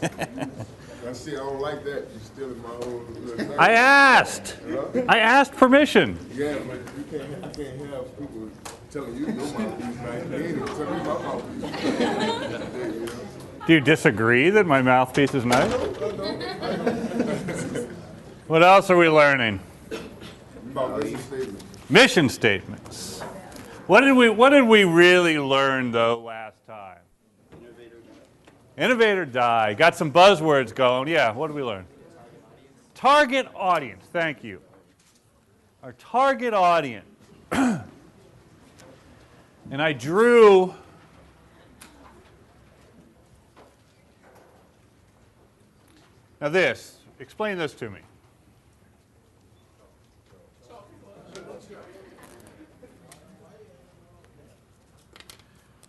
I see, I don't like that. You're stealing my whole little I asked. I asked permission. Yeah, but you can't have people telling you your mouthpiece nice. They ain't even telling me my mouthpiece. Do you disagree that my mouthpiece is nice? What else are we learning? About mission statements. Mission statements. What did we really learn though last time? Innovator die. Got some buzzwords going. Yeah, what did we learn? Target audience. Thank you. Our target audience. And I drew now this. Explain this to me.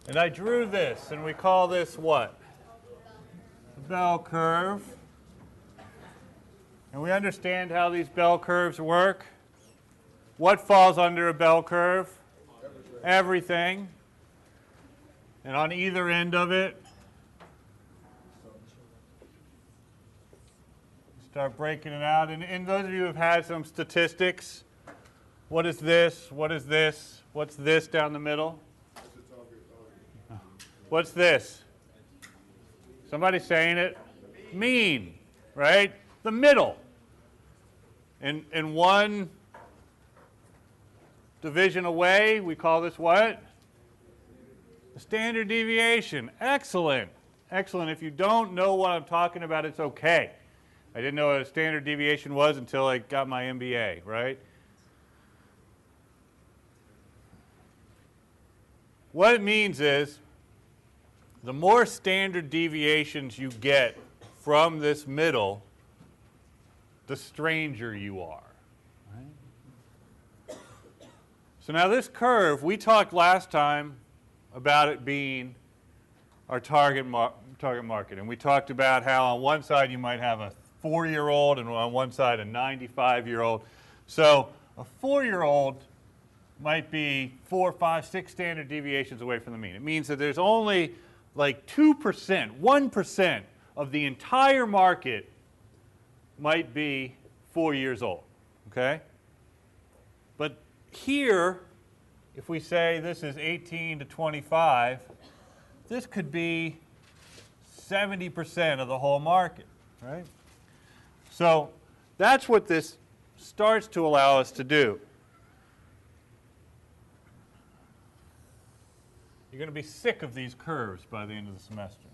And I drew this, and we call this what? The bell curve. And we understand how these bell curves work. What falls under a bell curve? Everything. And on either end of it, start breaking it out. And those of you who have had some statistics, what is this? What is this? What's this down the middle? What's this? Somebody saying it? Mean, right? The middle. In one division away, we call this what? The standard deviation. Excellent. Excellent. If you don't know what I'm talking about, it's okay. I didn't know what a standard deviation was until I got my MBA, right? What it means is the more standard deviations you get from this middle, the stranger you are. Right? So now this curve, we talked last time about it being our target market. And we talked about how on one side you might have a 4-year-old and on one side a 95-year-old. So a 4-year-old might be 4, 5, 6 standard deviations away from the mean. It means that there's only like 2%, 1% of the entire market might be 4 years old, okay? But here, if we say this is 18 to 25, this could be 70% of the whole market, right? So that's what this starts to allow us to do. You're going to be sick of these curves by the end of the semester,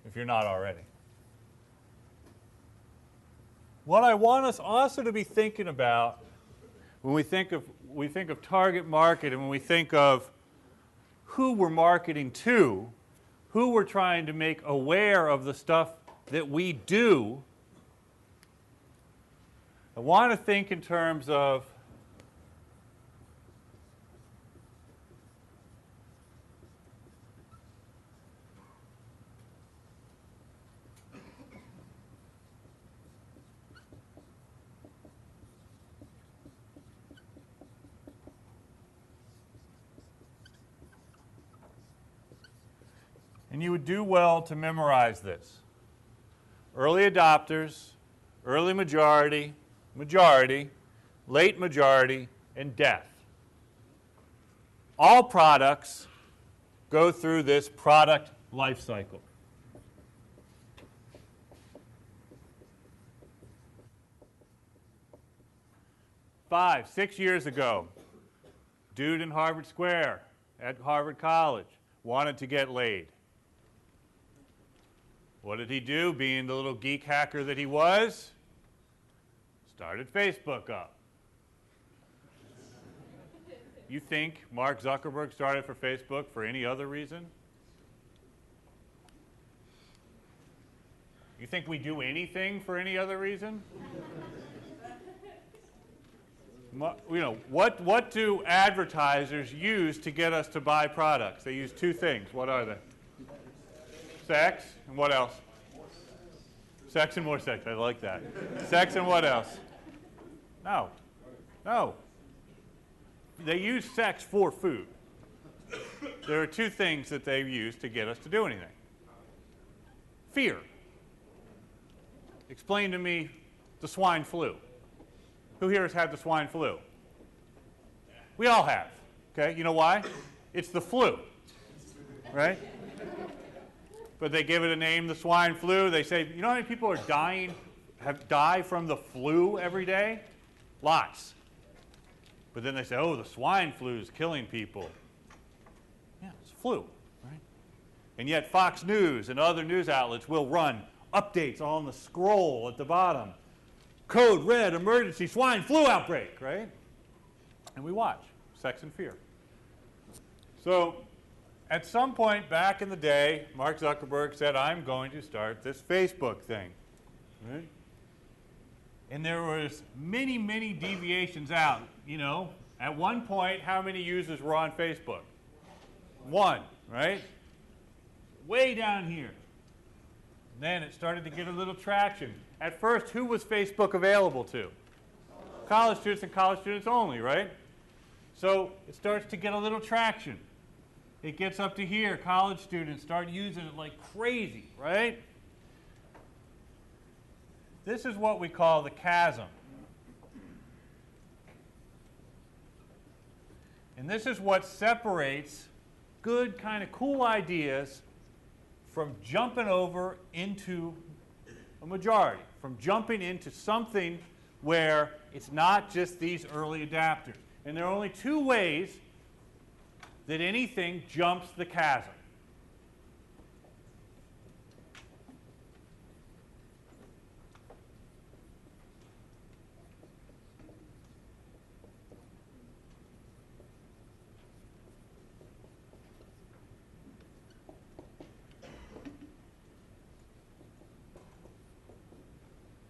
if you're not already. What I want us also to be thinking about when we think of target market and when we think of who we're marketing to, who we're trying to make aware of the stuff that we do, I want to think in terms of and you would do well to memorize this. Early adopters, early majority, late majority, and death. All products go through this product life cycle. Five, 6 years ago, dude in Harvard Square at Harvard College wanted to get laid. What did he do, being the little geek hacker that he was? Started Facebook up. You think Mark Zuckerberg started for Facebook for any other reason? You think we do anything for any other reason? You know, what do advertisers use to get us to buy products? They use two things. What are they? Sex, and what else? Sex and more sex, I like that. Sex and what else? No. They use sex for food. There are two things that they use to get us to do anything. Fear. Explain to me the swine flu. Who here has had the swine flu? We all have. Okay, you know why? It's the flu, right? But they give it a name, the swine flu. They say, you know how many people are die from the flu every day? Lots. But then they say, oh, the swine flu is killing people. Yeah, it's flu, right? And yet Fox News and other news outlets will run updates on the scroll at the bottom. Code red, emergency swine flu outbreak, right? And we watch. Sex and fear. So at some point back in the day, Mark Zuckerberg said, I'm going to start this Facebook thing, right? And there was many, many deviations out. You know, at one point, how many users were on Facebook? 1, right? Way down here. Then it started to get a little traction. At first, who was Facebook available to? College students and college students only, right? So it starts to get a little traction. It gets up to here. College students start using it like crazy, right? This is what we call the chasm. And this is what separates good, kind of cool ideas from jumping over into a majority, from jumping into something where it's not just these early adapters. And there are only 2 ways that anything jumps the chasm.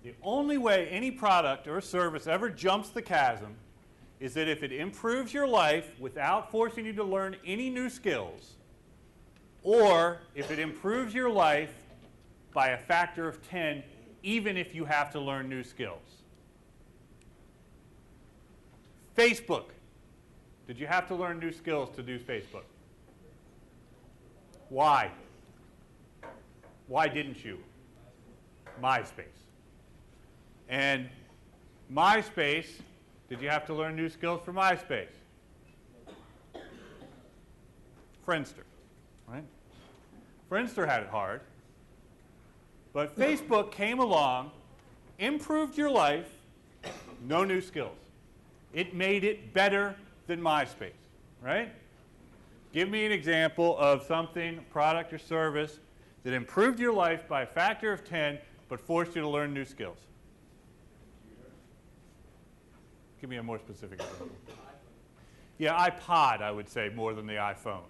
The only way any product or service ever jumps the chasm is that if it improves your life without forcing you to learn any new skills, or if it improves your life by a factor of 10, even if you have to learn new skills. Facebook. Did you have to learn new skills to do Facebook? Why? Why didn't you? MySpace. And MySpace, did you have to learn new skills for MySpace? Friendster, right? Friendster had it hard. But Facebook came along, improved your life, no new skills. It made it better than MySpace, right? Give me an example of something, product or service, that improved your life by a factor of 10 but forced you to learn new skills. Give me a more specific example. Yeah, iPod, I would say, more than the iPhone.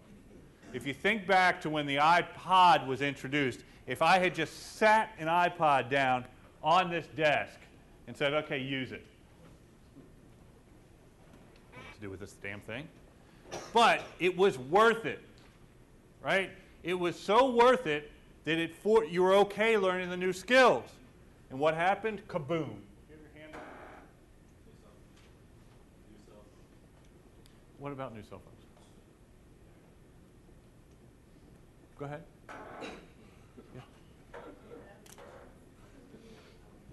If you think back to when the iPod was introduced, if I had just sat an iPod down on this desk and said, okay, use it. What to do with this damn thing? But it was worth it, right? It was so worth it that you were okay learning the new skills. And what happened? Kaboom. What about new cell phones? Go ahead. Yeah.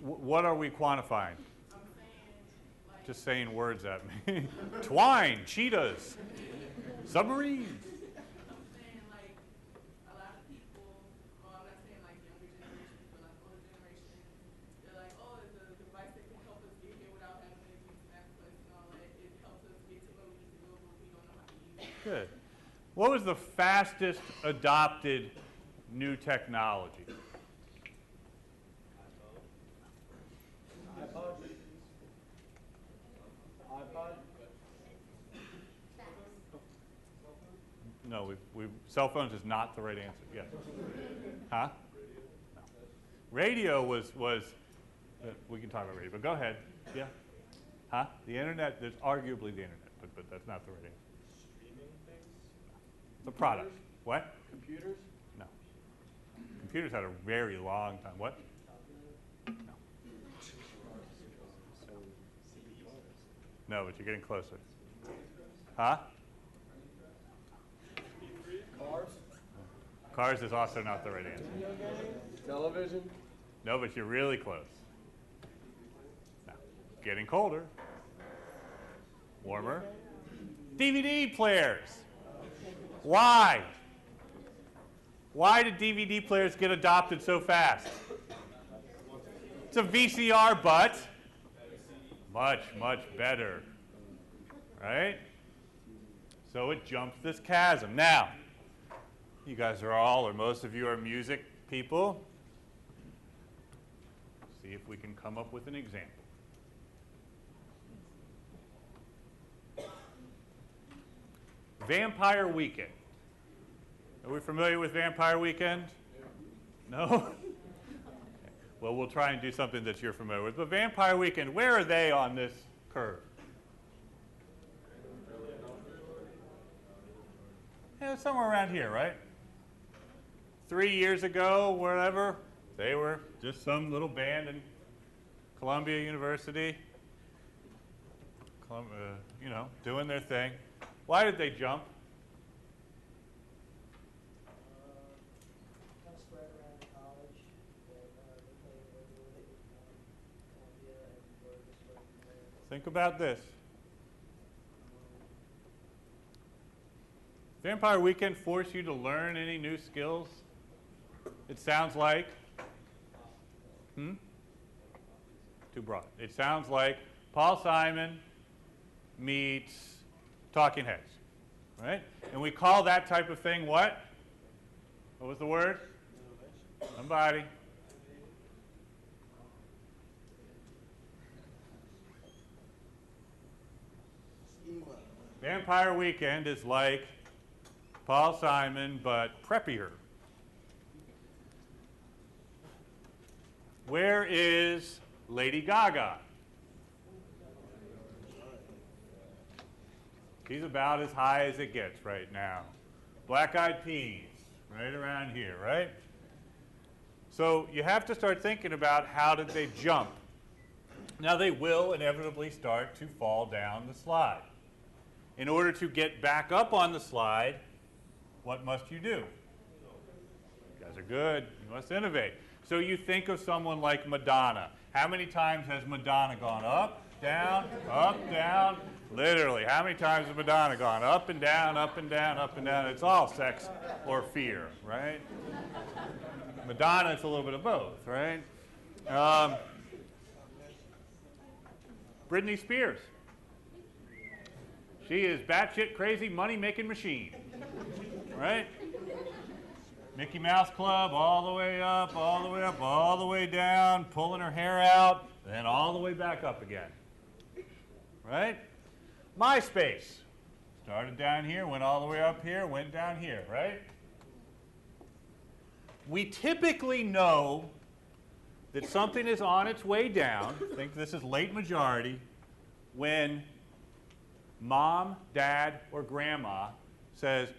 What are we quantifying? Just saying words at me. Twine, cheetahs, submarines. I'm saying like a lot of people, well, I'm not saying like younger generations, but like older generations, they're like, oh, it's a device that can help us get here without having to use MapQuest and all that. It helps us get to where we need to go, but we don't know how to use it. Good. What was the fastest adopted new technology? No, cell phones is not the right answer. Yes. Huh? No. Radio was we can talk about radio, but go ahead. Yeah. Huh? The internet, there's arguably the internet, but that's not the right answer. Streaming things? The product. What? Computers? No. Computers had a very long time. What? No. No, but you're getting closer. Huh? Cars? Cars is also not the right answer. Television? No, but you're really close. Now, getting colder. Warmer. DVD players. Why? Why did DVD players get adopted so fast? It's a VCR, but much, much better, right? So it jumped this chasm. Now, you guys are all, or most of you are music people. See if we can come up with an example. Vampire Weekend. Are we familiar with Vampire Weekend? No? Well, we'll try and do something that you're familiar with. But Vampire Weekend, where are they on this curve? Yeah, somewhere around here, right? 3 years ago, wherever, they were just some little band in Columbia University, you know, doing their thing. Why did they jump? Kind of spread around the college. They played locally in Columbia and were just spread from there. Think about this. Vampire Weekend force you to learn any new skills? It sounds like, too broad. It sounds like Paul Simon meets Talking Heads, right? And we call that type of thing what? What was the word? Somebody. Vampire Weekend is like Paul Simon, but preppier. Where is Lady Gaga? She's about as high as it gets right now. Black Eyed Peas, right around here, right? So you have to start thinking about how did they jump. Now they will inevitably start to fall down the slide. In order to get back up on the slide, what must you do? You guys are good. You must innovate. So you think of someone like Madonna. How many times has Madonna gone up, down, up, down? Literally, how many times has Madonna gone up and down, up and down, up and down? It's all sex or fear, right? Madonna, it's a little bit of both, right? Britney Spears. She is batshit crazy money-making machine, right? Mickey Mouse Club, all the way up, all the way up, all the way down, pulling her hair out, then all the way back up again, right? MySpace. Started down here, went all the way up here, went down here, right? We typically know that something is on its way down, I think this is late majority, when mom, dad, or grandma says,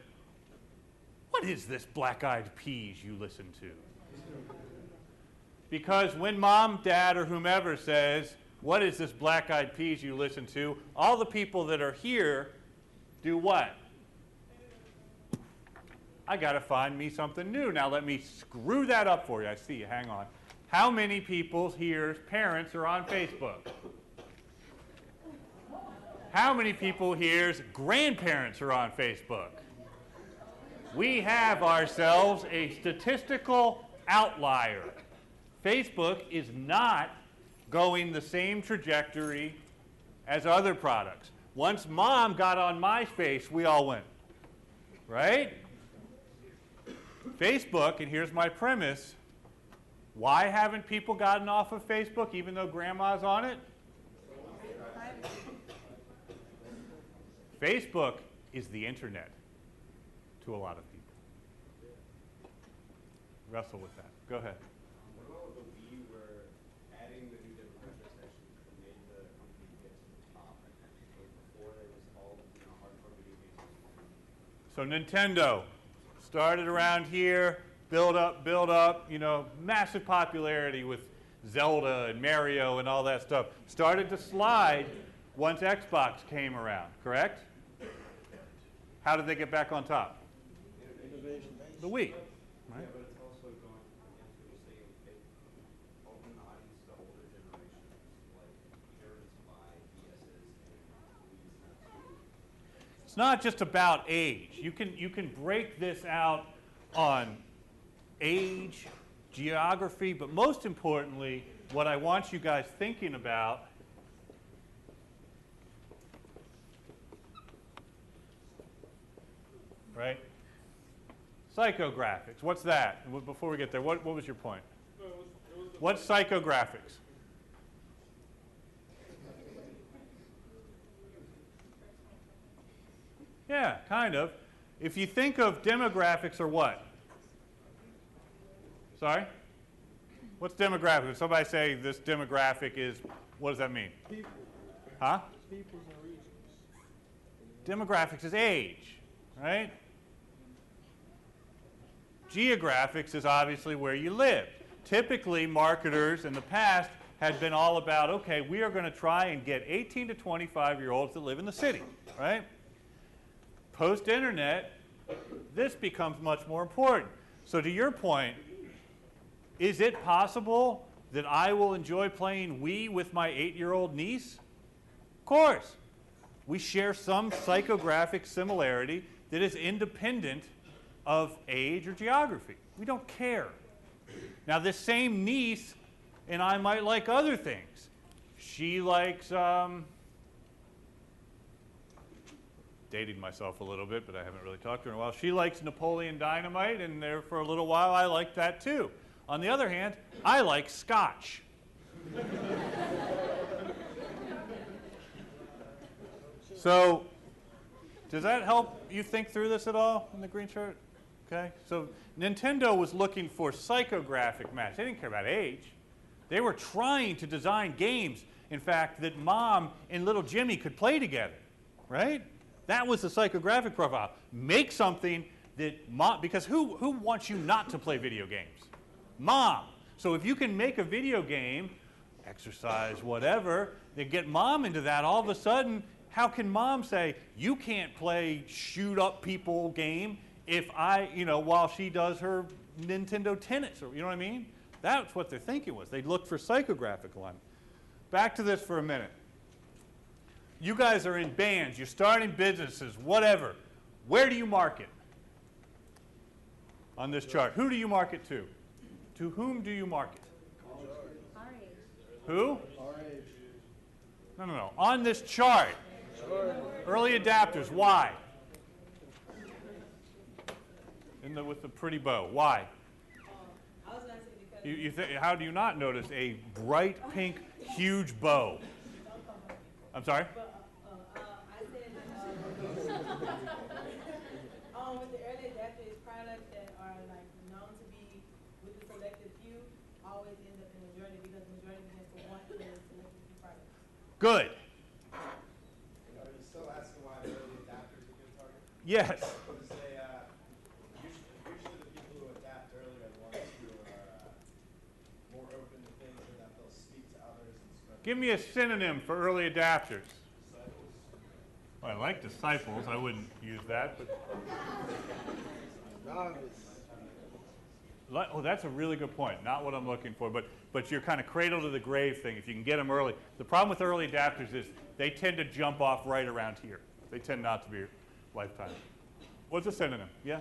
"What is this Black Eyed Peas you listen to?" Because when mom, dad, or whomever says, "What is this Black Eyed Peas you listen to?" all the people that are here do what? I got to find me something new. Now let me screw that up for you. I see you. Hang on. How many people here's parents are on Facebook? How many people here's grandparents are on Facebook? We have ourselves a statistical outlier. Facebook is not going the same trajectory as other products. Once mom got on MySpace, we all went, right? Facebook, and here's my premise, why haven't people gotten off of Facebook even though grandma's on it? Facebook is the internet to a lot of people. Wrestle with that. Go ahead. What about the Wii where adding the new demographic section made the company get to the top? Before there was all hardcore video games. So Nintendo started around here, build up, massive popularity with Zelda and Mario and all that stuff. Started to slide once Xbox came around, correct? How did they get back on top? Innovation. The Wii. It's not just about age. You can break this out on age, geography, but most importantly, what I want you guys thinking about right? Psychographics. What's that? Before we get there, what was your point? What's psychographics? Yeah, kind of. If you think of demographics or what? Sorry? What's demographic? If somebody say this demographic is, what does that mean? People. Huh? Peoples and regions. Demographics is age, right? Geographics is obviously where you live. Typically, marketers in the past had been all about, okay, we are going to try and get 18 to 25-year-olds that live in the city, right? Post-internet, this becomes much more important. So to your point, is it possible that I will enjoy playing Wii with my 8-year-old niece? Of course. We share some psychographic similarity that is independent of age or geography. We don't care. Now, this same niece and I might like other things. She likes, dating myself a little bit, but I haven't really talked to her in a while. She likes Napoleon Dynamite, and there for a little while I liked that too. On the other hand, I like Scotch. So, does that help you think through this at all in the green shirt? Okay, so Nintendo was looking for psychographic match. They didn't care about age. They were trying to design games, in fact, that Mom and little Jimmy could play together, right? That was the psychographic profile. Make something that Mom, because who wants you not to play video games? Mom. So if you can make a video game, exercise, whatever, then get Mom into that, all of a sudden, how can Mom say, you can't play shoot up people game if I, while she does her Nintendo tennis, or you know what I mean? That's what their thinking was. They looked for psychographic alignment. Back to this for a minute. You guys are in bands, you're starting businesses, whatever. Where do you market? On this chart. Who do you market to? To whom do you market? Our age. Who? Our age. No. On this chart. Early adapters. Why? With the pretty bow. Why? I was gonna say because How do you not notice a bright pink, huge bow? I'm sorry? I said with the early adapters, products that are like known to be with the selected few always end up in the majority because the majority begins to want the selected few products. Good. Are you still asking why the early adapters are a good target? Yes. Because they, usually the people who adapt early are the ones who are more open to things and that they'll speak to others and spread. Give me a synonym for early adapters. Well, I like disciples. I wouldn't use that, but oh, that's a really good point. Not what I'm looking for, but your kind of cradle to the grave thing. If you can get them early, the problem with early adapters is they tend to jump off right around here. They tend not to be lifetime. What's a synonym? Yeah.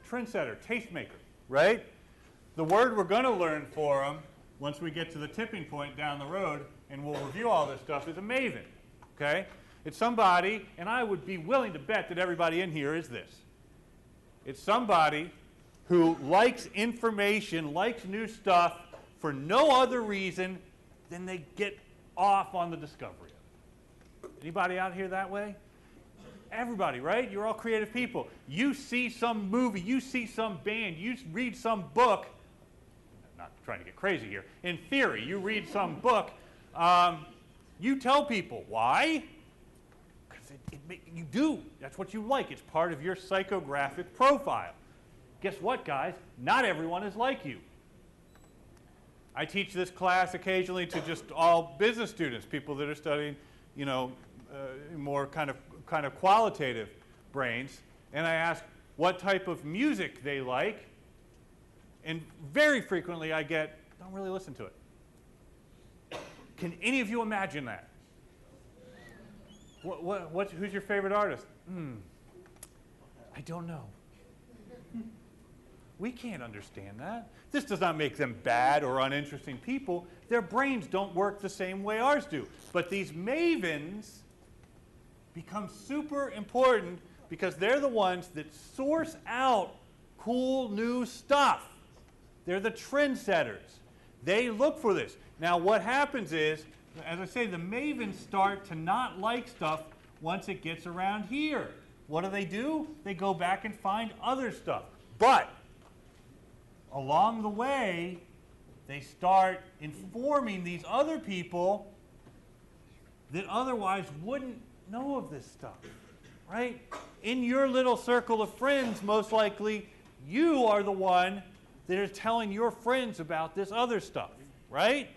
Trendsetter, tastemaker, right? The word we're going to learn for them once we get to the tipping point down the road, and we'll review all this stuff, is a maven. Okay. It's somebody, and I would be willing to bet that everybody in here is this. It's somebody who likes information, likes new stuff for no other reason than they get off on the discovery of it. Anybody out here that way? Everybody, right? You're all creative people. You see some movie, you see some band, you read some book. Not trying to get crazy here. In theory, you read some book. You tell people. Why? You do. That's what you like. It's part of your psychographic profile. Guess what, guys? Not everyone is like you. I teach this class occasionally to just all business students, people that are studying, more kind of qualitative brains, and I ask what type of music they like, and very frequently I get, don't really listen to it. Can any of you imagine that? Who's your favorite artist? I don't know. We can't understand that. This does not make them bad or uninteresting people. Their brains don't work the same way ours do. But these mavens become super important because they're the ones that source out cool new stuff. They're the trendsetters. They look for this. Now what happens is, as I say, the mavens start to not like stuff once it gets around here. What do? They go back and find other stuff. But along the way, they start informing these other people that otherwise wouldn't know of this stuff, right? In your little circle of friends, most likely, you are the one that is telling your friends about this other stuff, right?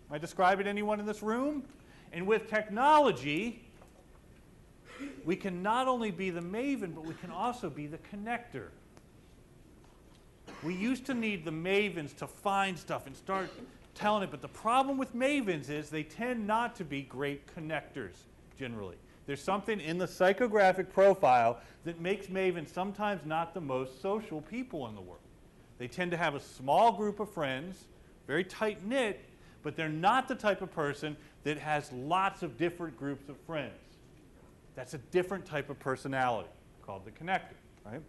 Am I describing anyone in this room? And with technology, we can not only be the maven, but we can also be the connector. We used to need the mavens to find stuff and start telling it, but the problem with mavens is they tend not to be great connectors, generally. There's something in the psychographic profile that makes mavens sometimes not the most social people in the world. They tend to have a small group of friends, very tight-knit, but they're not the type of person that has lots of different groups of friends. That's a different type of personality called the connector, right?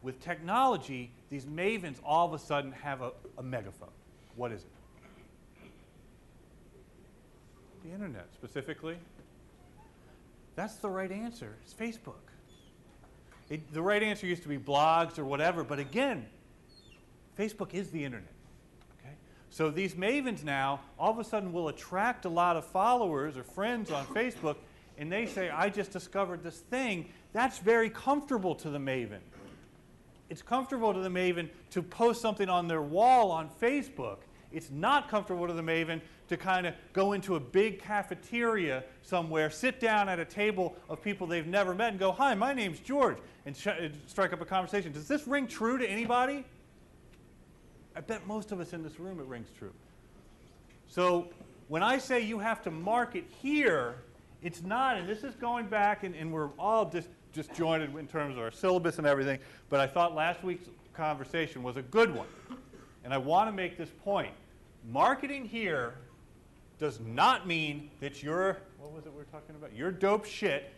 With technology, these mavens all of a sudden have a megaphone. What is it? The internet, specifically. That's the right answer. It's Facebook. The right answer used to be blogs or whatever, but again, Facebook is the internet. Okay? So these mavens now, all of a sudden, will attract a lot of followers or friends on Facebook, and they say, I just discovered this thing. That's very comfortable to the maven. It's comfortable to the maven to post something on their wall on Facebook. It's not comfortable to the maven to kind of go into a big cafeteria somewhere, sit down at a table of people they've never met and go, hi, my name's George, and strike up a conversation. Does this ring true to anybody? I bet most of us in this room it rings true. So when I say you have to market here, it's not, and this is going back, and we're all disjointed in terms of our syllabus and everything, but I thought last week's conversation was a good one. And I want to make this point. Marketing here does not mean that your, what was it we were talking about? Your dope shit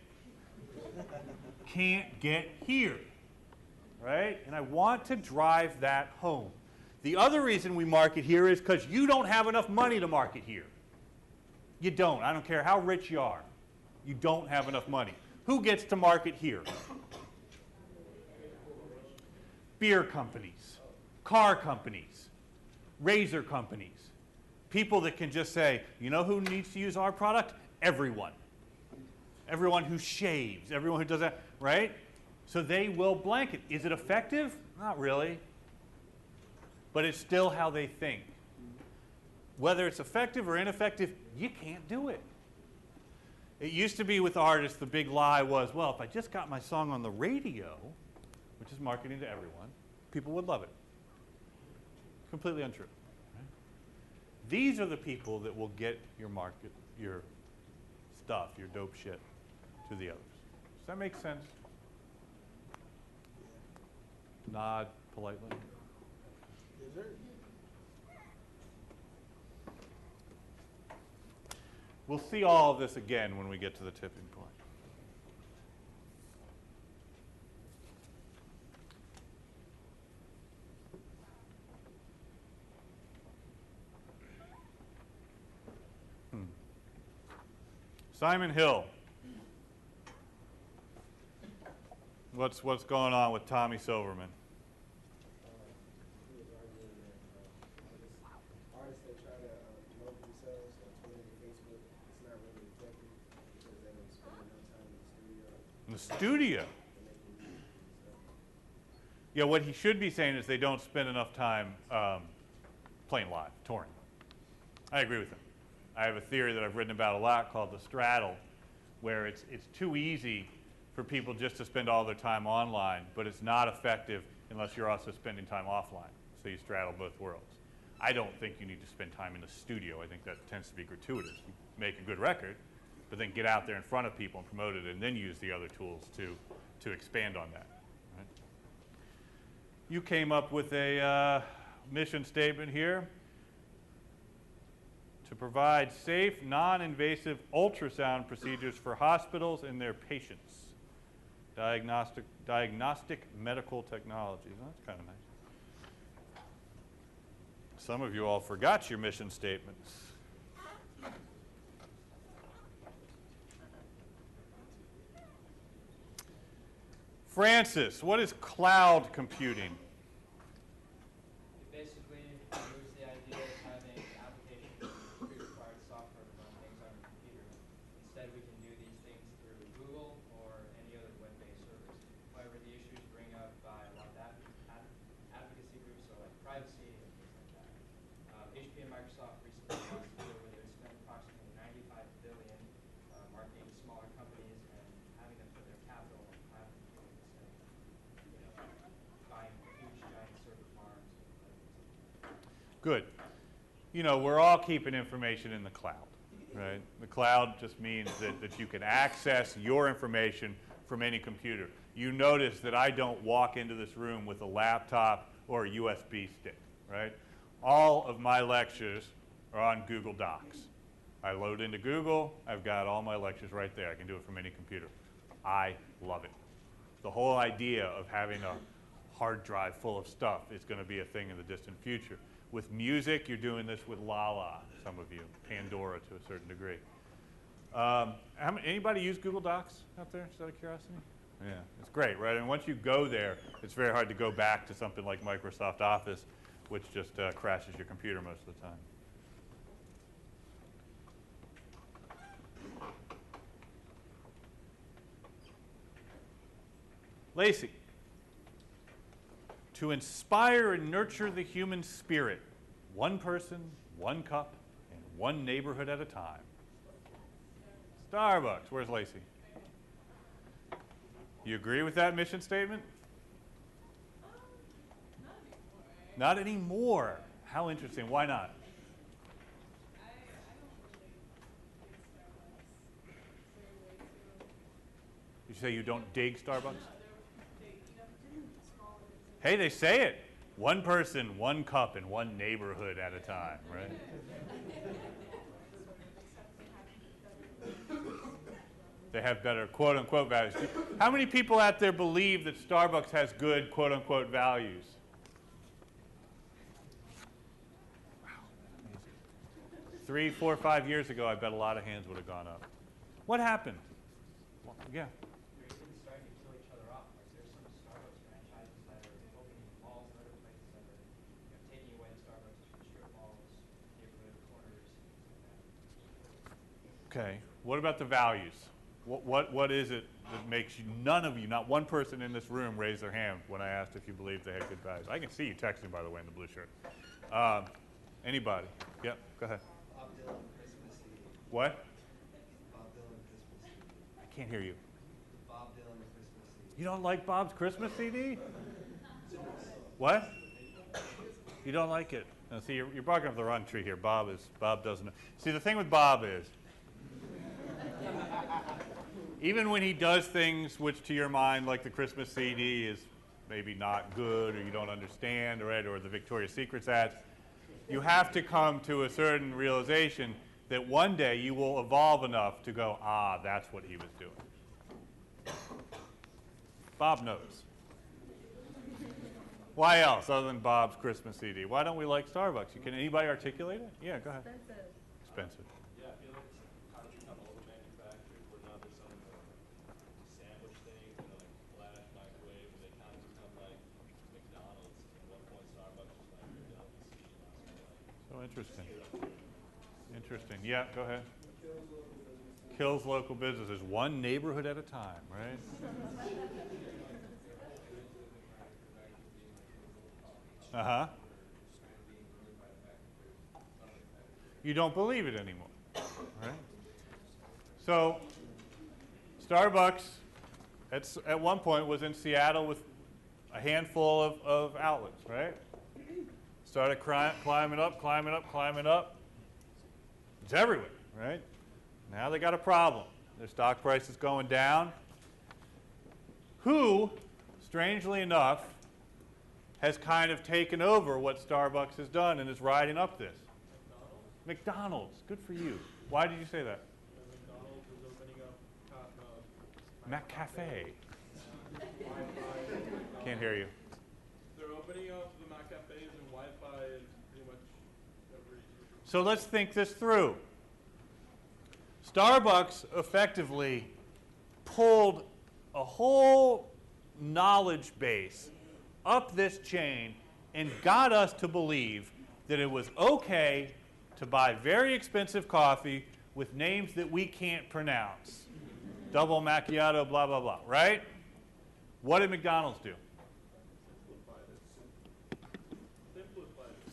can't get here, right? And I want to drive that home. The other reason we market here is because you don't have enough money to market here. You don't. I don't care how rich you are. You don't have enough money. Who gets to market here? Beer companies, car companies, razor companies. People that can just say, you know who needs to use our product? Everyone. Everyone who shaves, everyone who does that, right? So they will blanket. Is it effective? Not really. But it's still how they think. Whether it's effective or ineffective, you can't do it. It used to be with artists, the big lie was, well, if I just got my song on the radio, which is marketing to everyone, people would love it. Completely untrue. Right? These are the people that will get your market, your stuff, your dope shit to the others. Does that make sense? Nod politely. Yes, sir. We'll see all of this again when we get to the tipping point. Simon Hill. What's going on with Tommy Silverman? He was arguing that artists that try to promote themselves on Twitter and Facebook, it's not really effective because they don't spend enough time in the studio. In the studio? Yeah, what he should be saying is they don't spend enough time playing live, touring. I agree with him. I have a theory that I've written about a lot called the straddle, where it's too easy for people just to spend all their time online, but it's not effective unless you're also spending time offline. So you straddle both worlds. I don't think you need to spend time in the studio. I think that tends to be gratuitous. You make a good record, but then get out there in front of people and promote it, and then use the other tools to expand on that. Right? You came up with a mission statement here: to provide safe, non-invasive ultrasound procedures for hospitals and their patients. Diagnostic medical technologies. That's kind of nice. Some of you all forgot your mission statements. Francis, what is cloud computing? It basically removes the idea of having applications or pre-required software to run things on your computer. Instead, we can do these things through Google or any other web-based service. However, the issues bring up by a lot of advocacy groups, so like privacy and things like that. HP and Microsoft recently announced a deal where they spent approximately $95 billion marketing smaller companies and having them put their capital on cloud computing instead of, buying huge giant server farms. Good. You know, we're all keeping information in the cloud, right? The cloud just means that you can access your information from any computer. You notice that I don't walk into this room with a laptop or a USB stick, right? All of my lectures are on Google Docs. I load into Google, I've got all my lectures right there. I can do it from any computer. I love it. The whole idea of having a hard drive full of stuff is going to be a thing in the distant future. With music, you're doing this with Loyola, some of you, Pandora to a certain degree. Anybody use Google Docs out there, just out of curiosity? Yeah, it's great, right? And once you go there, it's very hard to go back to something like Microsoft Office, which just crashes your computer most of the time. Lacey, to inspire and nurture the human spirit, one person, one cup, and one neighborhood at a time. Starbucks. Where's Lacey? You agree with that mission statement? Not anymore. How interesting. Why not? You say you don't dig Starbucks? Hey, they say it. One person, one cup, and one neighborhood at a time, right? They have better quote-unquote values. How many people out there believe that Starbucks has good quote-unquote values? Wow, amazing. 3, 4, 5 years ago, I bet a lot of hands would have gone up. What happened? Well, yeah. Starting to kill each other off. Like there's some Starbucks franchises that are opening malls and other places that are taking away the Starbucks from strip malls, neighborhood corners, things like that. Okay. What about the values? What is it that makes you, none of you, not one person in this room raised their hand when I asked if you believed they had good values? I can see you texting, by the way, in the blue shirt. Anybody? Yep, go ahead. Bob Dylan, Christmas CD. What? Bob Dylan, Christmas CD. I can't hear you. Bob Dylan, Christmas CD. You don't like Bob's Christmas CD? What? You don't like it? Now, see, you're barking up the wrong tree here. Bob doesn't know. See, the thing with Bob is, even when he does things which to your mind, like the Christmas CD, is maybe not good or you don't understand, right, or the Victoria's Secret ads, you have to come to a certain realization that one day you will evolve enough to go, ah, that's what he was doing. Bob knows. Why else other than Bob's Christmas CD? Why don't we like Starbucks? Can anybody articulate it? Yeah, go ahead. Expensive. Yeah, I feel like it's kind of become over-manufactured, where now there's some sandwich things, like flash microwave, and they kind of become like McDonald's. At one point, Starbucks was like your delicacy. So interesting. Interesting. Yeah, go ahead. Kills local businesses, one neighborhood at a time, right? Uh-huh. You don't believe it anymore, right? So Starbucks at one point was in Seattle with a handful of outlets, right? Started climbing up. It's everywhere, right? Now they got a problem. Their stock price is going down. Who, strangely enough, has kind of taken over what Starbucks has done and is riding up this? McDonald's. Good for you. Why did you say that? McDonald's is opening up Mac Cafe. Can't hear you. they're opening up the Mac cafes and Wi-Fi is pretty much every. So let's think this through. Starbucks effectively pulled a whole knowledge base up this chain and got us to believe that it was okay to buy very expensive coffee with names that we can't pronounce. Double macchiato, blah, blah, blah, right? What did McDonald's do?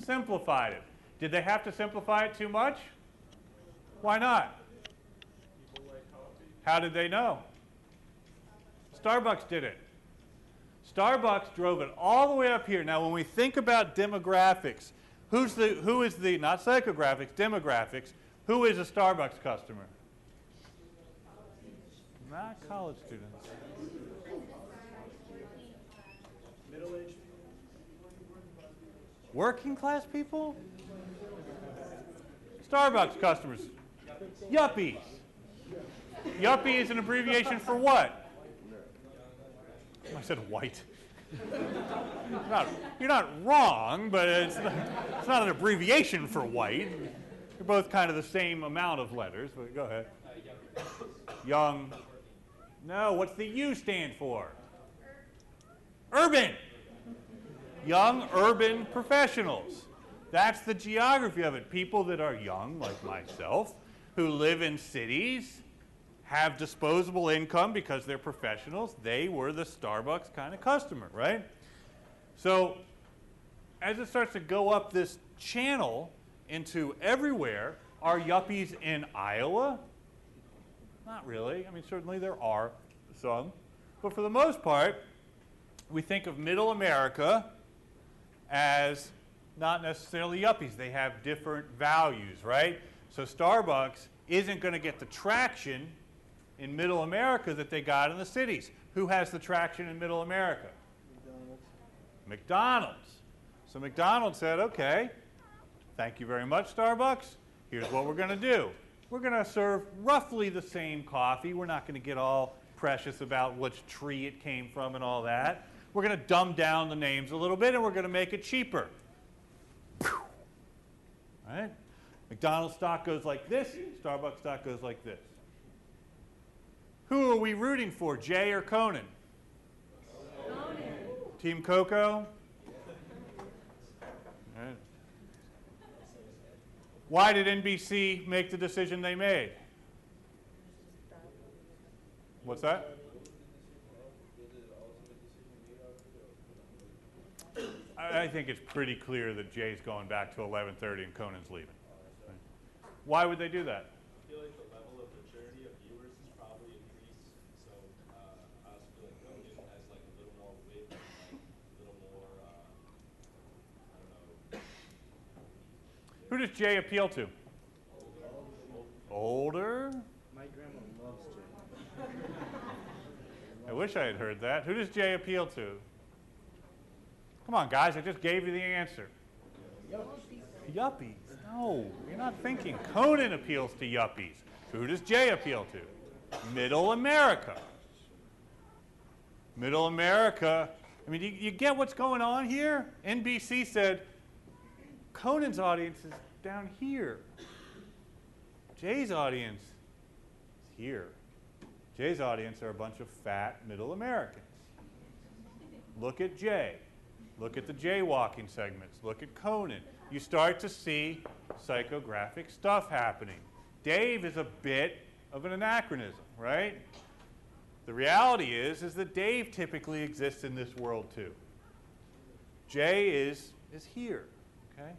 Simplified it. Did they have to simplify it too much? Why not? People like coffee. How did they know? Starbucks did it. Starbucks drove it all the way up here. Now, when we think about demographics, who is the, not psychographics, demographics, who is a Starbucks customer? Not college students. Middle-aged Working class people? Starbucks customers. Yuppies. Yuppie is an abbreviation for what? I said white. You're not wrong, but it's not an abbreviation for white. They're both kind of the same amount of letters, but go ahead. Young. No, what's the U stand for? Urban. Young urban professionals. That's the geography of it. People that are young, like myself, who live in cities, have disposable income because they're professionals. They were the Starbucks kind of customer, right? So as it starts to go up this channel into everywhere, are yuppies in Iowa? Not really. I mean, certainly there are some. But for the most part, we think of middle America as not necessarily yuppies. They have different values, right? So Starbucks isn't going to get the traction in middle America that they got in the cities. Who has the traction in middle America? McDonald's. So McDonald's said, okay, thank you very much, Starbucks. Here's what we're going to do. We're going to serve roughly the same coffee. We're not going to get all precious about which tree it came from and all that. We're going to dumb down the names a little bit, and we're going to make it cheaper. Right? McDonald's stock goes like this. Starbucks stock goes like this. Who are we rooting for, Jay or Conan? Conan. Team Coco? Right. Why did NBC make the decision they made? What's that? I think it's pretty clear that Jay's going back to 11:30 and Conan's leaving. Right? Why would they do that? I feel like the level of maturity of viewers has probably increased. So I also feel like Conan has like a little more wit, like a little more, I don't know. Who does Jay appeal to? Older? My grandma loves Jay. I wish I had heard that. Who does Jay appeal to? Come on, guys, I just gave you the answer. Yuppies. No, you're not thinking. Conan appeals to yuppies. Who does Jay appeal to? Middle America. Middle America. I mean, you get what's going on here? NBC said, Conan's audience is down here. Jay's audience is here. Jay's audience are a bunch of fat middle Americans. Look at Jay. Look at the jaywalking segments. Look at Conan. You start to see psychographic stuff happening. Dave is a bit of an anachronism, right? The reality is that Dave typically exists in this world too. Jay is here, okay?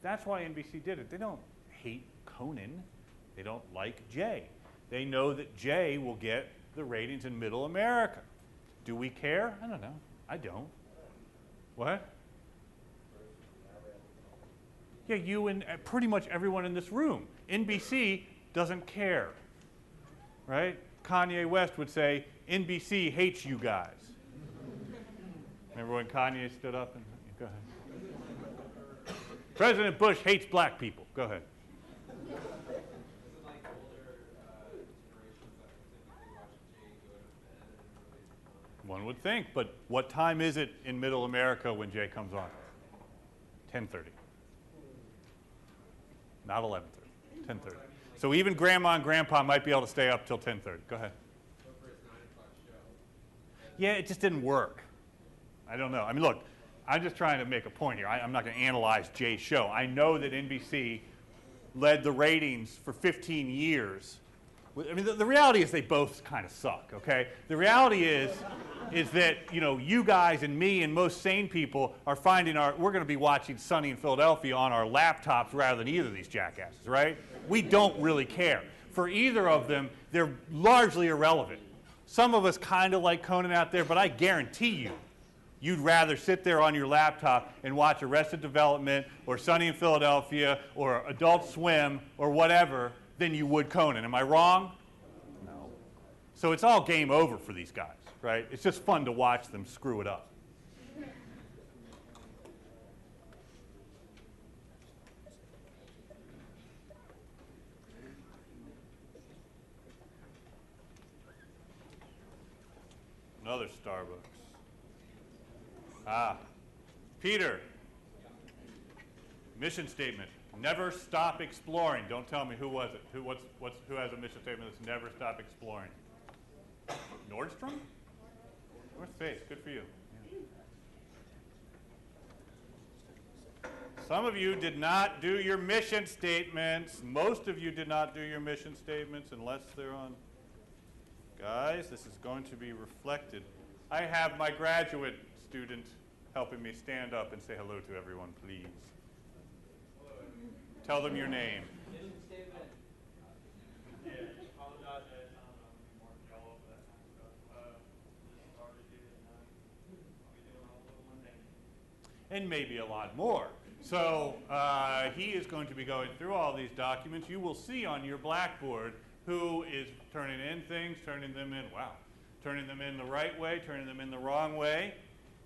That's why NBC did it. They don't hate Conan. They don't like Jay. They know that Jay will get the ratings in middle America. Do we care? I don't know. I don't. What? Yeah, you and pretty much everyone in this room. NBC doesn't care. right? Kanye West would say, NBC hates you guys. Remember when Kanye stood up and, go ahead. President Bush hates black people. Go ahead. Is it like older generations that typically watch Jay go to bed at an early time? One would think, but what time is it in middle America when Jay comes on? 10:30. Not 11:30, 10:30. So even grandma and grandpa might be able to stay up till 10:30. Go ahead. So for his 9 o'clock show. Yeah, it just didn't work. I don't know. I mean, look, I'm just trying to make a point here. I'm not going to analyze Jay's show. I know that NBC led the ratings for 15 years. I mean, the reality is they both kind of suck, okay? The reality is that, you know, you guys and me and most sane people are finding we're going to be watching Sunny in Philadelphia on our laptops rather than either of these jackasses, right? We don't really care. For either of them, they're largely irrelevant. Some of us kind of like Conan out there, but I guarantee you'd rather sit there on your laptop and watch Arrested Development or Sunny in Philadelphia or Adult Swim or whatever than you would Conan. Am I wrong? No. So it's all game over for these guys, right? It's just fun to watch them screw it up. Another Starbucks. Ah, Peter. Mission statement: never stop exploring. Don't tell me who was it. Who has a mission statement that's never stop exploring? Nordstrom? North Face. Good for you. Yeah. Some of you did not do your mission statements. Most of you did not do your mission statements unless they're on. Guys, this is going to be reflected. I have my graduate student helping me stand up and say hello to everyone, please. Tell them your name. Mission statement. Yeah, apologize ahead of time. I'm going to be more yellow for that kind of stuff. Just started it, and I'll be doing all the little mundane. And maybe a lot more. So he is going to be going through all these documents. You will see on your blackboard who is turning in things, turning them in the right way, turning them in the wrong way.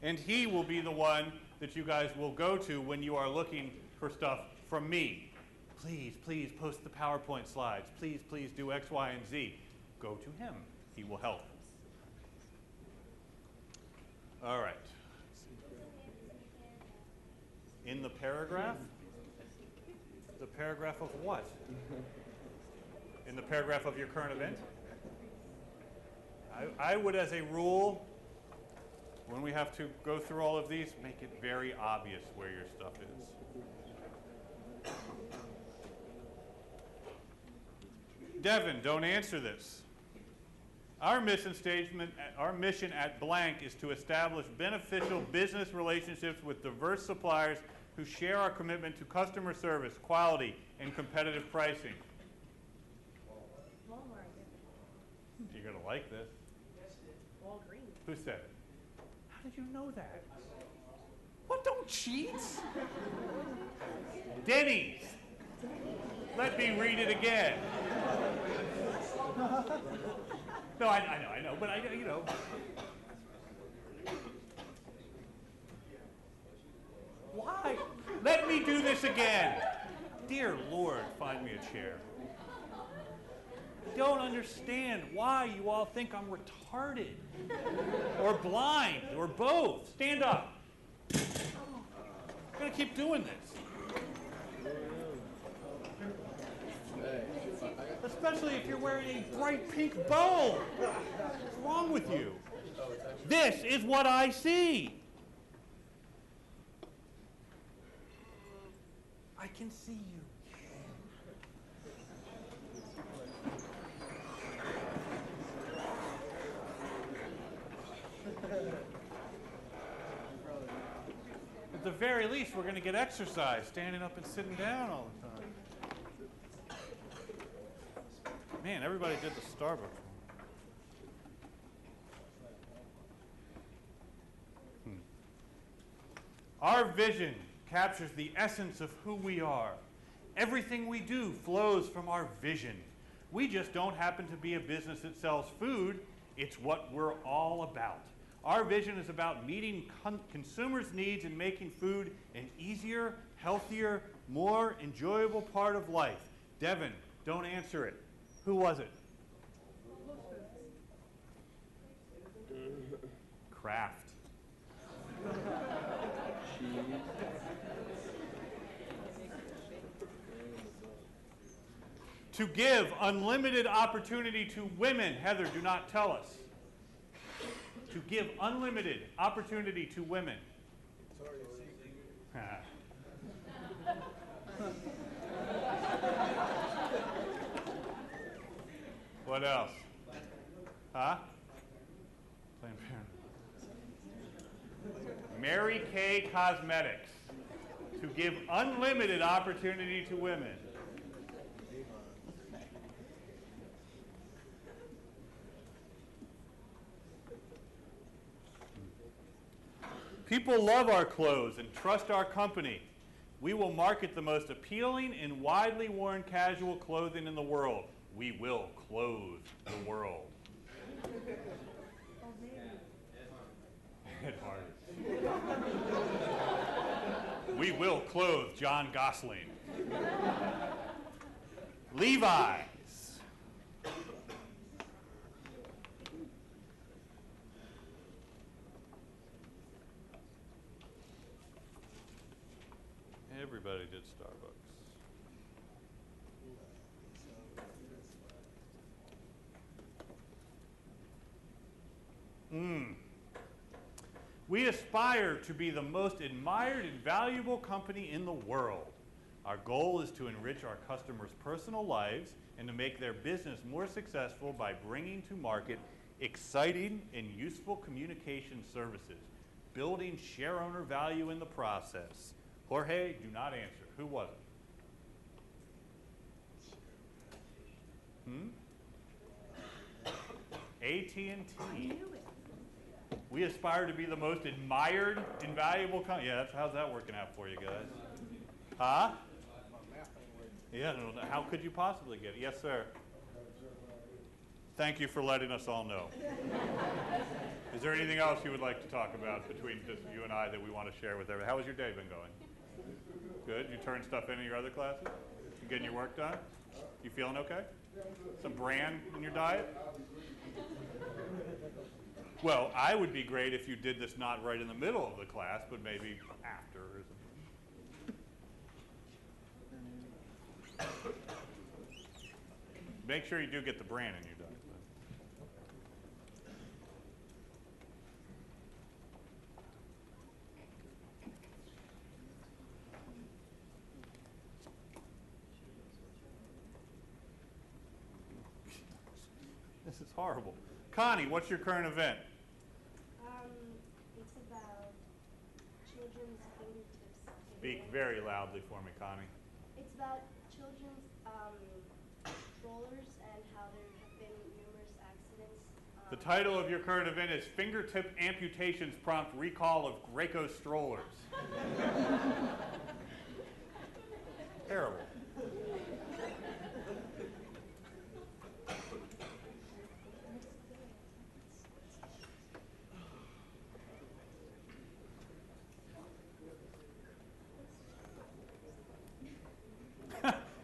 And he will be the one that you guys will go to when you are looking for stuff from me. Please, please post the PowerPoint slides. Please, please do X, Y, and Z. Go to him. He will help. All right. In the paragraph? The paragraph of what? In the paragraph of your current event? I would, as a rule, when we have to go through all of these, make it very obvious where your stuff is. Devin, don't answer this. Our mission statement, our mission at blank is to establish beneficial business relationships with diverse suppliers who share our commitment to customer service, quality, and competitive pricing. Walmart. You're going to like this. Walgreens. Who said it? How did you know that? What, don't cheat? Denny's. Let me read it again. No, I know, but you know. Why? Let me do this again. Dear Lord, find me a chair. I don't understand why you all think I'm retarded or blind or both. Stand up. I'm going to keep doing this. Especially if you're wearing a bright pink bow. What's wrong with you? This is what I see. I can see you. At the very least, we're going to get exercise, standing up and sitting down all the time. Man, everybody did the Starbucks one. Our vision captures the essence of who we are. Everything we do flows from our vision. We just don't happen to be a business that sells food. It's what we're all about. Our vision is about meeting consumers' needs and making food an easier, healthier, more enjoyable part of life. Devin, don't answer it. Who was it? Kraft. To give unlimited opportunity to women. Heather, do not tell us. To give unlimited opportunity to women. What else? Huh? Planned Parenthood. Mary Kay Cosmetics. To give unlimited opportunity to women. People love our clothes and trust our company. We will market the most appealing and widely worn casual clothing in the world. We will clothe the world. Ed Hardy. We will clothe John Gosling. Levi's. Everybody did Starbucks. We aspire to be the most admired and valuable company in the world. Our goal is to enrich our customers' personal lives and to make their business more successful by bringing to market exciting and useful communication services, building share owner value in the process. Jorge, do not answer. Who was it? AT&T. We aspire to be the most admired and valuable company. Yeah, how's that working out for you guys? Huh? Yeah, no, how could you possibly get it? Yes, sir. Thank you for letting us all know. Is there anything else you would like to talk about between just you and I that we want to share with everyone? How has your day been going? Good. You turn stuff in your other classes? You getting your work done? You feeling okay? Some bran in your diet? Well, I would be great if you did this not right in the middle of the class, but maybe after or something. Make sure you do get the bran in your diet. This is horrible. Connie, what's your current event? It's about children's fingertips. Speak very loudly for me, Connie. It's about children's strollers and how there have been numerous accidents. The title of your current event is Fingertip Amputations Prompt Recall of Graco Strollers. Terrible.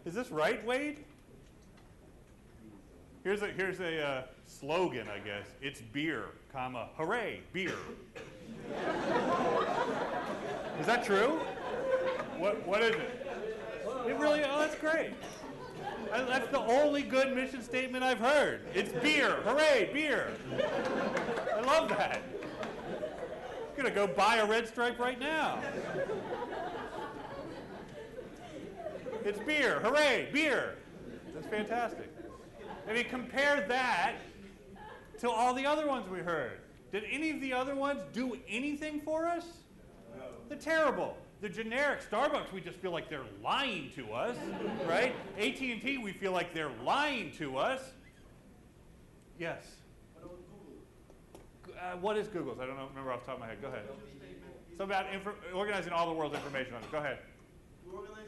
Is this right, Wade? Here's a slogan, I guess. It's beer, comma, hooray, beer. Is that true? What is it? It really, oh, that's great. That's the only good mission statement I've heard. It's beer, hooray, beer. I love that. I'm gonna go buy a red stripe right now. It's beer, hooray, beer. That's fantastic. I mean, compare that to all the other ones we heard. Did any of the other ones do anything for us? No. They're terrible. The generic Starbucks, we just feel like they're lying to us, right? AT&T, we feel like they're lying to us. Yes? What is Google's? I don't know, remember off the top of my head. Go ahead. It's about organizing all the world's information on it. Go ahead. To organize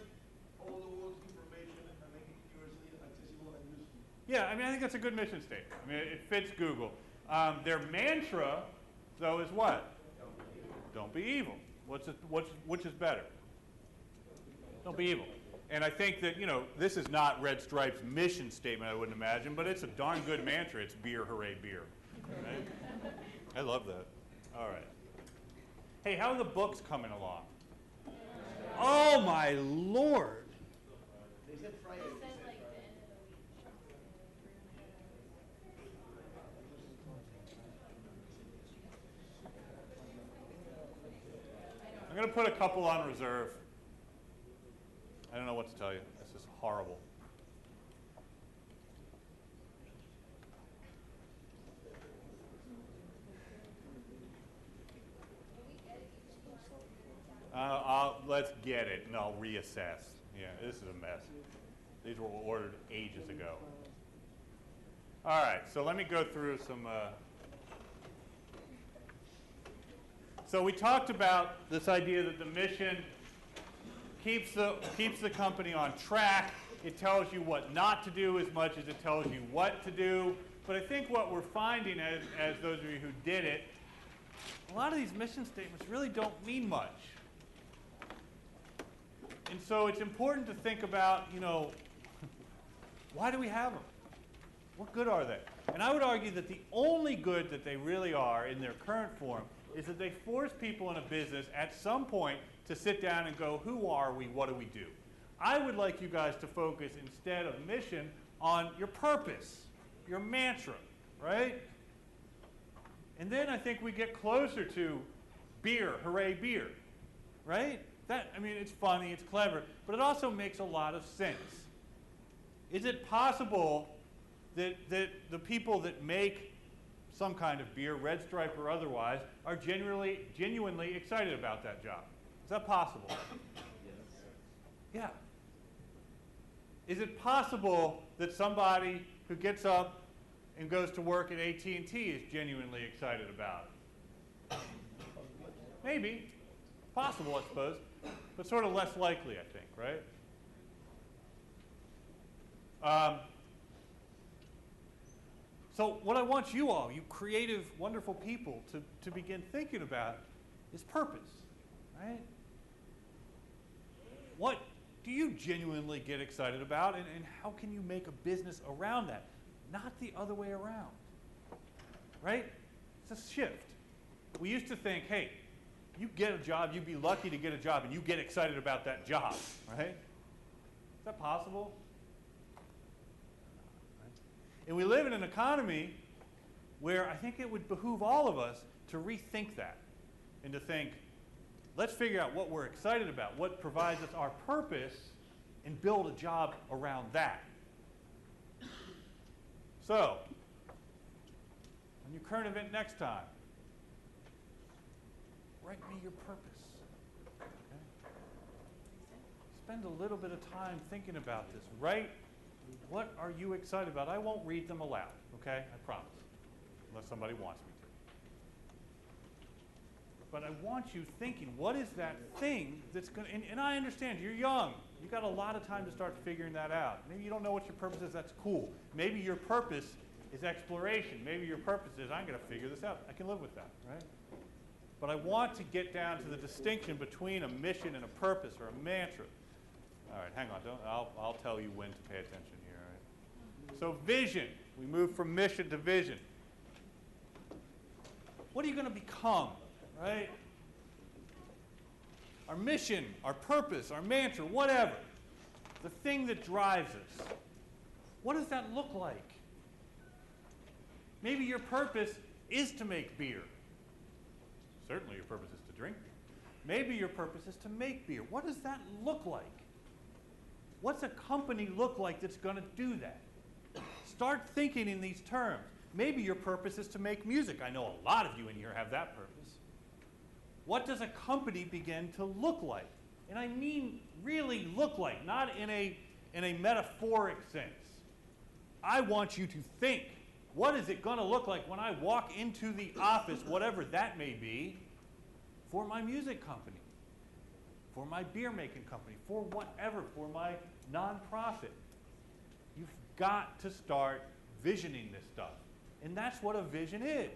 all the world's information and make it universally accessible and useful. Yeah, I mean, I think that's a good mission statement. I mean, it fits Google. Their mantra, though, is what? Don't be evil. Which is better? Don't be evil. And I think that, you know, this is not Red Stripe's mission statement, I wouldn't imagine, but it's a darn good mantra. It's beer, hooray, beer. Right? I love that. All right. Hey, how are the books coming along? Oh, my Lord. They said Friday. I'm going to put a couple on reserve. I don't know what to tell you. This is horrible. Let's get it, and I'll reassess. Yeah, this is a mess. These were ordered ages ago. All right, so let me go through some. So we talked about this idea that the mission keeps the company on track. It tells you what not to do as much as it tells you what to do. But I think what we're finding, as those of you who did it, a lot of these mission statements really don't mean much. And so it's important to think about, you know, why do we have them? What good are they? And I would argue that the only good that they really are in their current form is that they force people in a business at some point to sit down and go, who are we, what do we do? I would like you guys to focus, instead of mission, on your purpose, your mantra, right? And then I think we get closer to beer, hooray beer, right? That, I mean, it's funny, it's clever, but it also makes a lot of sense. Is it possible that the people that make some kind of beer, Red Stripe or otherwise, are genuinely excited about that job? Is that possible? Yes. Yeah. Is it possible that somebody who gets up and goes to work at AT&T is genuinely excited about it? Maybe. Possible, I suppose, but sort of less likely, I think, right? So what I want you all, you creative, wonderful people, to begin thinking about is purpose, right? What do you genuinely get excited about, and how can you make a business around that? Not the other way around, right? It's a shift. We used to think, hey, you get a job, you'd be lucky to get a job, and you get excited about that job, right? Is that possible? And we live in an economy where I think it would behoove all of us to rethink that and to think, let's figure out what we're excited about, what provides us our purpose, and build a job around that. So, on your current event next time, write me your purpose. Okay? Spend a little bit of time thinking about this. Write, what are you excited about? I won't read them aloud, okay? I promise, unless somebody wants me to. But I want you thinking, what is that thing that's going to, and I understand, you're young. You've got a lot of time to start figuring that out. Maybe you don't know what your purpose is, that's cool. Maybe your purpose is exploration. Maybe your purpose is, I'm going to figure this out. I can live with that, right? But I want to get down to the distinction between a mission and a purpose or a mantra. All right, hang on. I'll tell you when to pay attention here. All right? So vision. We move from mission to vision. What are you going to become, right? Our mission, our purpose, our mantra, whatever. The thing that drives us. What does that look like? Maybe your purpose is to make beer. Certainly your purpose is to drink beer. Maybe your purpose is to make beer. What does that look like? What's a company look like that's going to do that? Start thinking in these terms. Maybe your purpose is to make music. I know a lot of you in here have that purpose. What does a company begin to look like? And I mean really look like, not in a metaphoric sense. I want you to think, what is it going to look like when I walk into the office, whatever that may be, for my music company, for my beer making company, for whatever, for my nonprofit? You've got to start visioning this stuff. And that's what a vision is.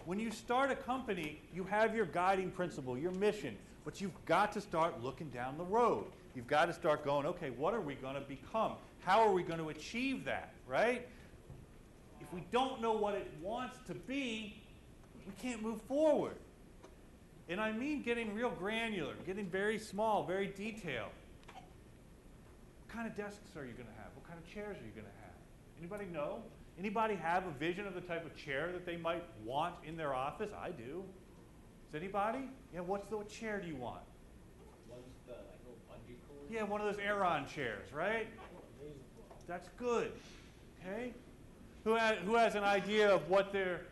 When you start a company, you have your guiding principle, your mission, but you've got to start looking down the road. You've got to start going, okay, what are we going to become? How are we going to achieve that, right? If we don't know what it wants to be, we can't move forward. And I mean getting real granular, getting very small, very detailed. What kind of desks are you going to have? What kind of chairs are you going to have? Anybody know? Anybody have a vision of the type of chair that they might want in their office? I do. Does anybody? Yeah, what chair do you want? One's the like little bungee cord. Yeah, one of those Aeron chairs, right? That's good. Okay? Who has an idea of where their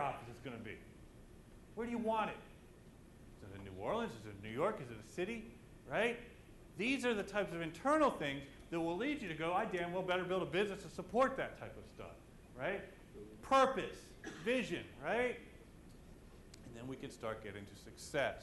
office is going to be? Where do you want it? Is it in New Orleans? Is it in New York? Is it a city? Right? These are the types of internal things that will lead you to go, I damn well better build a business to support that type of stuff. Right? Purpose, vision, right? And then we can start getting to success.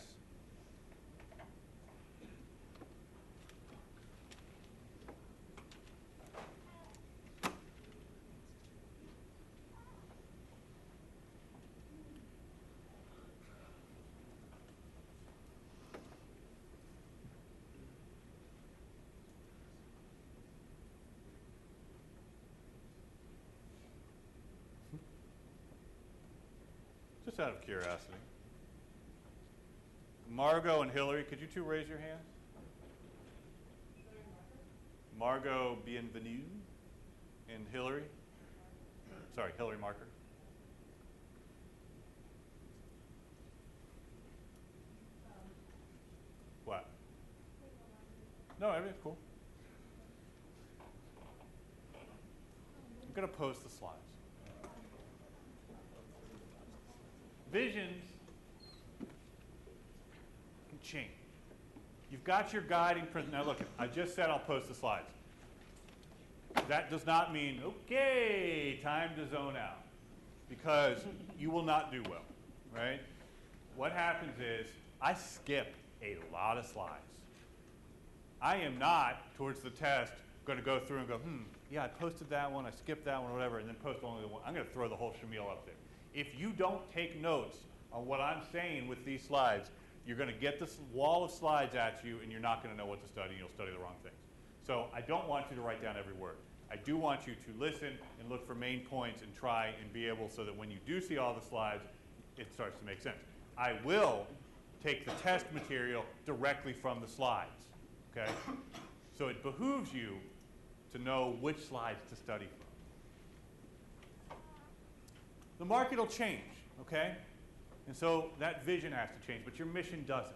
Just out of curiosity. Margot and Hillary, could you two raise your hands? Margot Bienvenue and Hillary. Sorry, Hillary Marker. What? No, everything's cool. I'm going to post the slides. Visions can change. You've got your guiding principle. Now look, I just said I'll post the slides. That does not mean, okay, time to zone out, because you will not do well, right? What happens is I skip a lot of slides. I am not, towards the test, going to go through and go, yeah, I posted that one, I skipped that one, whatever, and then post only the one. I'm going to throw the whole shamil up there. If you don't take notes on what I'm saying with these slides, you're going to get this wall of slides at you, and you're not going to know what to study, and you'll study the wrong things. So I don't want you to write down every word. I do want you to listen and look for main points and try and be able so that when you do see all the slides, it starts to make sense. I will take the test material directly from the slides, okay? So it behooves you to know which slides to study from. The market will change, okay? And so that vision has to change, but your mission doesn't.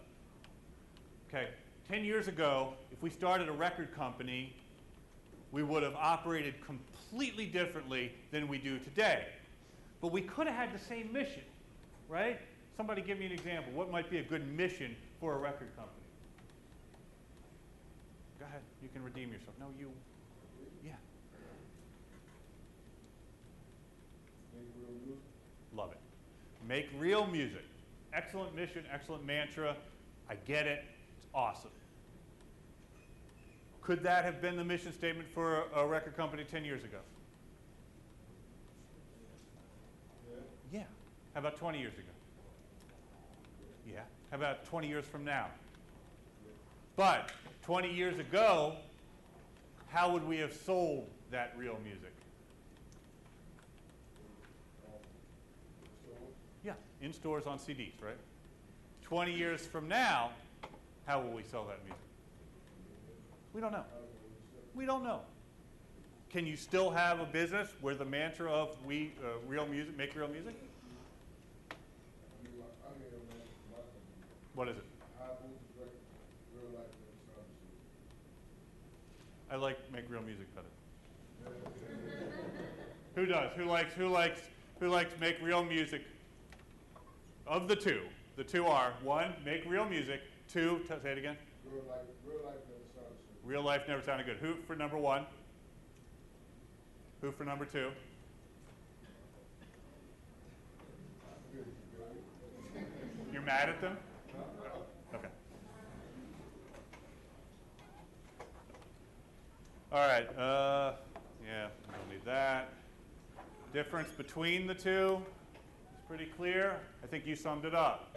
Okay, 10 years ago, if we started a record company, we would have operated completely differently than we do today. But we could have had the same mission, right? Somebody give me an example. What might be a good mission for a record company? Go ahead, you can redeem yourself. No, you, yeah. Love it. Make real music. Excellent mission, excellent mantra. I get it. It's awesome. Could that have been the mission statement for a record company 10 years ago? Yeah. How about 20 years ago? Yeah. How about 20 years from now? But 20 years ago, how would we have sold that real music? Yeah, in stores on CDs, right? 20 years from now, how will we sell that music? We don't know. We don't know. Can you still have a business where the mantra of real music, make real music? What is it? I like make real music better. Who does? Who likes make real music? Of the two are, one, make real music, two, say it again. Real life never sounded good. Who for number one? Who for number two? You're mad at them? Okay. All right, yeah, we don't need that. Difference between the two is pretty clear. I think you summed it up.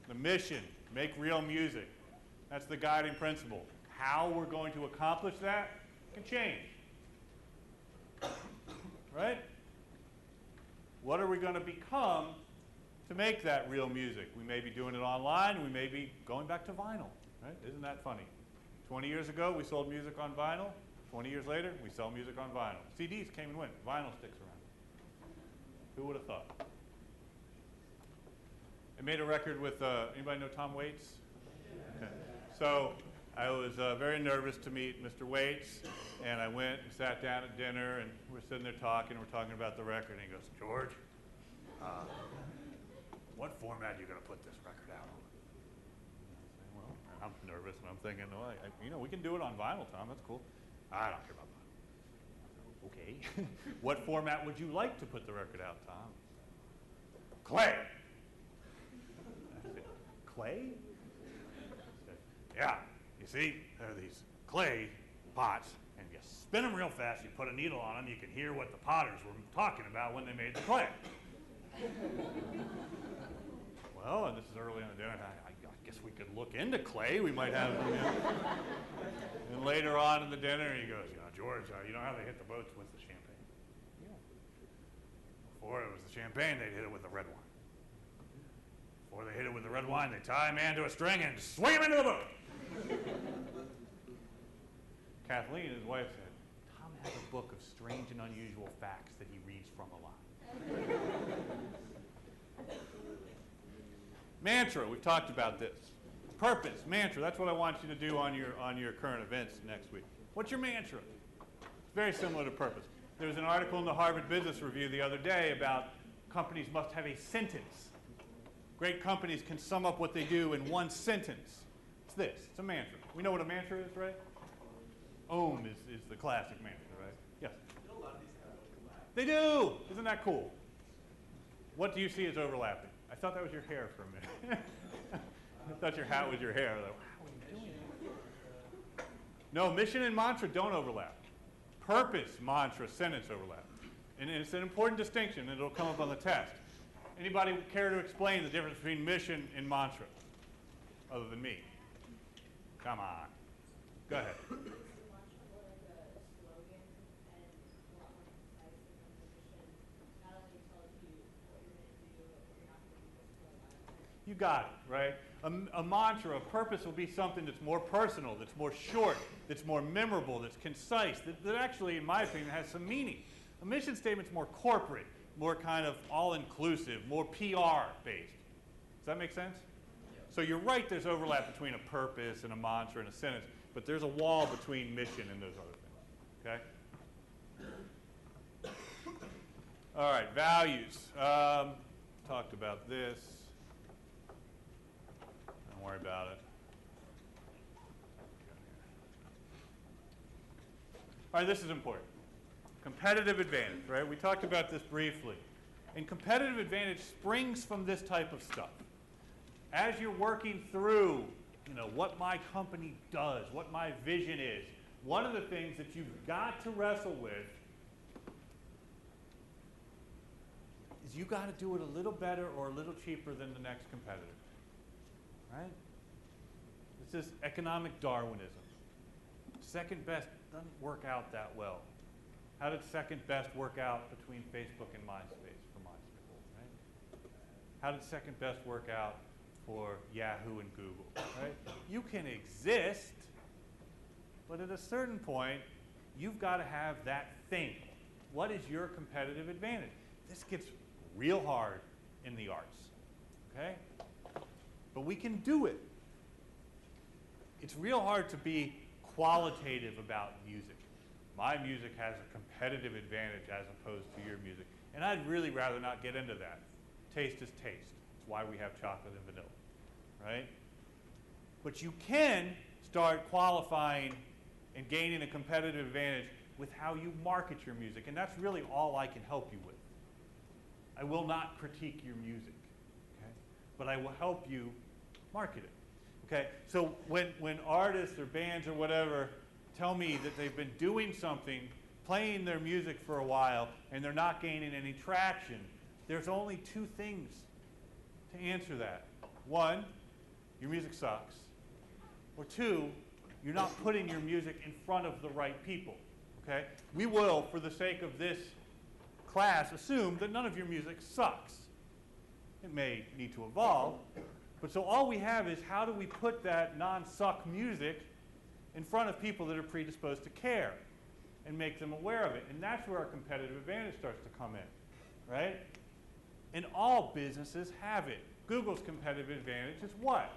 The mission, make real music. That's the guiding principle. How we're going to accomplish that can change. Right? What are we going to become to make that real music? We may be doing it online. We may be going back to vinyl. Right? Isn't that funny? 20 years ago, we sold music on vinyl. 20 years later, we sell music on vinyl. CDs came and went. Vinyl sticks around. Who would have thought? I made a record with, anybody know Tom Waits? Okay. So I was very nervous to meet Mr. Waits, and I went and sat down at dinner, and we're sitting there talking, we're talking about the record, and he goes, George, what format are you going to put this record out on? Well, I'm nervous, and I'm thinking, well, we can do it on vinyl, Tom, that's cool. I don't care about vinyl. Okay. What format would you like to put the record out, Tom? Clay. I said, clay? Yeah, you see, there are these clay pots, and you spin them real fast, you put a needle on them, you can hear what the potters were talking about when they made the clay. Well, and this is early in the day, I guess we could look into clay. We might have, And later on in the dinner, he goes, George, you know how they hit the boats with the champagne? Yeah. Before it was the champagne, they'd hit it with the red wine. Before they hit it with the red wine, they tie a man to a string and swing him into the boat. Kathleen, his wife, said, Tom has a book of strange and unusual facts that he reads from a lot. Mantra, we've talked about this. Purpose, mantra, that's what I want you to do on your current events next week. What's your mantra? It's very similar to purpose. There was an article in the Harvard Business Review the other day about companies must have a sentence. Great companies can sum up what they do in one sentence. It's this. It's a mantra. We know what a mantra is, right? OM is the classic mantra, right? Yes? A lot of these kind of overlap. They do! Isn't that cool? What do you see as overlapping? I thought that was your hair for a minute. I thought your hat was your hair. Like, how are you doing that? No, mission and mantra don't overlap. Purpose, mantra, sentence overlap. And it's an important distinction, and it'll come up on the test. Anybody care to explain the difference between mission and mantra, other than me? Come on. Go ahead. You got it, right? A mantra, a purpose will be something that's more personal, that's more short, that's more memorable, that's concise, that actually, in my opinion, has some meaning. A mission statement's more corporate, more kind of all-inclusive, more PR-based. Does that make sense? So you're right, there's overlap between a purpose and a mantra and a sentence, but there's a wall between mission and those other things, okay? All right, values. Talked about this. Don't worry about it. All right, this is important. Competitive advantage, right? We talked about this briefly. And competitive advantage springs from this type of stuff. As you're working through, what my company does, what my vision is, one of the things that you've got to wrestle with is you got to do it a little better or a little cheaper than the next competitor. Right? This is economic Darwinism. Second best doesn't work out that well. How did second best work out between Facebook and MySpace for MySpace? Right? How did second best work out for Yahoo and Google? Right? You can exist, but at a certain point, you've got to have that thing. What is your competitive advantage? This gets real hard in the arts. Okay? But we can do it. It's real hard to be qualitative about music. My music has a competitive advantage as opposed to your music. And I'd really rather not get into that. Taste is taste. It's why we have chocolate and vanilla, right? But you can start qualifying and gaining a competitive advantage with how you market your music. And that's really all I can help you with. I will not critique your music, okay? But I will help you market it. Okay, so when artists or bands or whatever tell me that they've been doing something, playing their music for a while, and they're not gaining any traction, there's only two things to answer that. One, your music sucks. Or two, you're not putting your music in front of the right people. Okay? We will, for the sake of this class, assume that none of your music sucks. It may need to evolve, but so all we have is how do we put that non-suck music in front of people that are predisposed to care and make them aware of it. And that's where our competitive advantage starts to come in, right? And all businesses have it. Google's competitive advantage is what?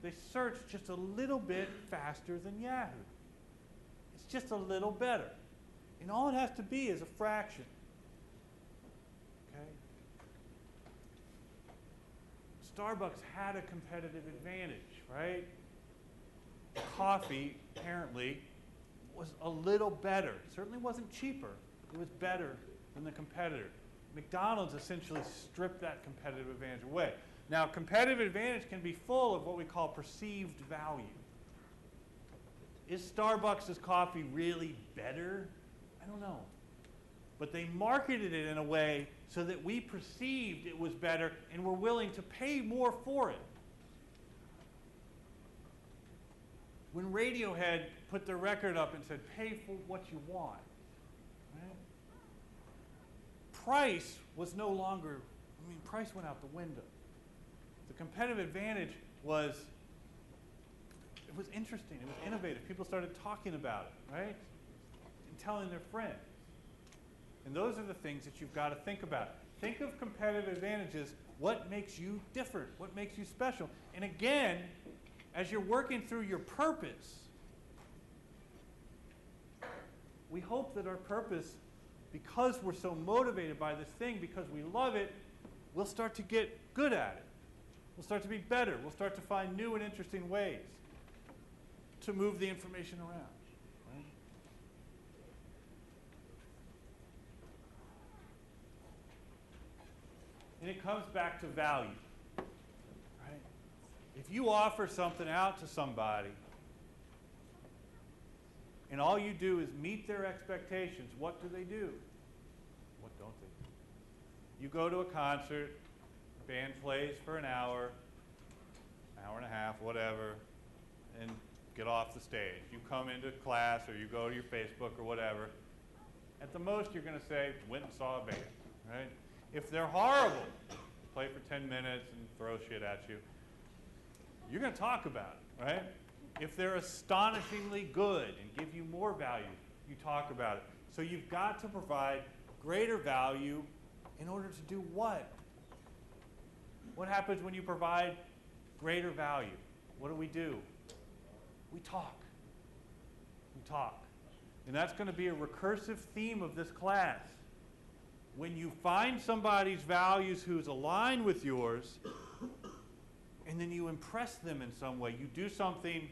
They search just a little bit faster than Yahoo. It's just a little better. And all it has to be is a fraction. Okay? Starbucks had a competitive advantage, right? Coffee, apparently, was a little better. It certainly wasn't cheaper. It was better than the competitor. McDonald's essentially stripped that competitive advantage away. Now, competitive advantage can be full of what we call perceived value. Is Starbucks' coffee really better? I don't know. But they marketed it in a way so that we perceived it was better and were willing to pay more for it. When Radiohead put their record up and said, pay for what you want, right? Price was no longer, price went out the window. The competitive advantage was, it was interesting, it was innovative. People started talking about it, right? And telling their friends. And those are the things that you've got to think about. Think of competitive advantages. What makes you different? What makes you special? And again, as you're working through your purpose, we hope that our purpose, because we're so motivated by this thing, because we love it, we'll start to get good at it. We'll start to be better. We'll start to find new and interesting ways to move the information around. Right? And it comes back to value. Right? If you offer something out to somebody and all you do is meet their expectations, what do they do? What don't they do? You go to a concert, band plays for an hour and a half, whatever, and get off the stage. You come into class or you go to your Facebook or whatever. At the most, you're going to say, went and saw a band, right? If they're horrible, play for 10 minutes and throw shit at you, you're going to talk about it, right? If they're astonishingly good and give you more value, you talk about it. So you've got to provide greater value in order to do what? What happens when you provide greater value? What do? We talk. We talk. And that's going to be a recursive theme of this class. When you find somebody's values who's aligned with yours, and then you impress them in some way, you do something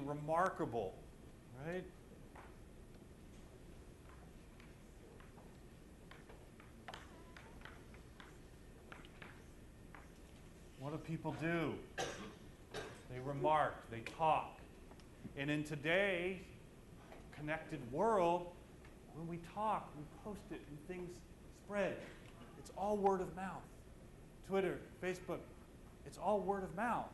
remarkable, right? What do people do? They remark, they talk. And in today's connected world, when we talk, we post it and things spread. It's all word of mouth. Twitter, Facebook, it's all word of mouth.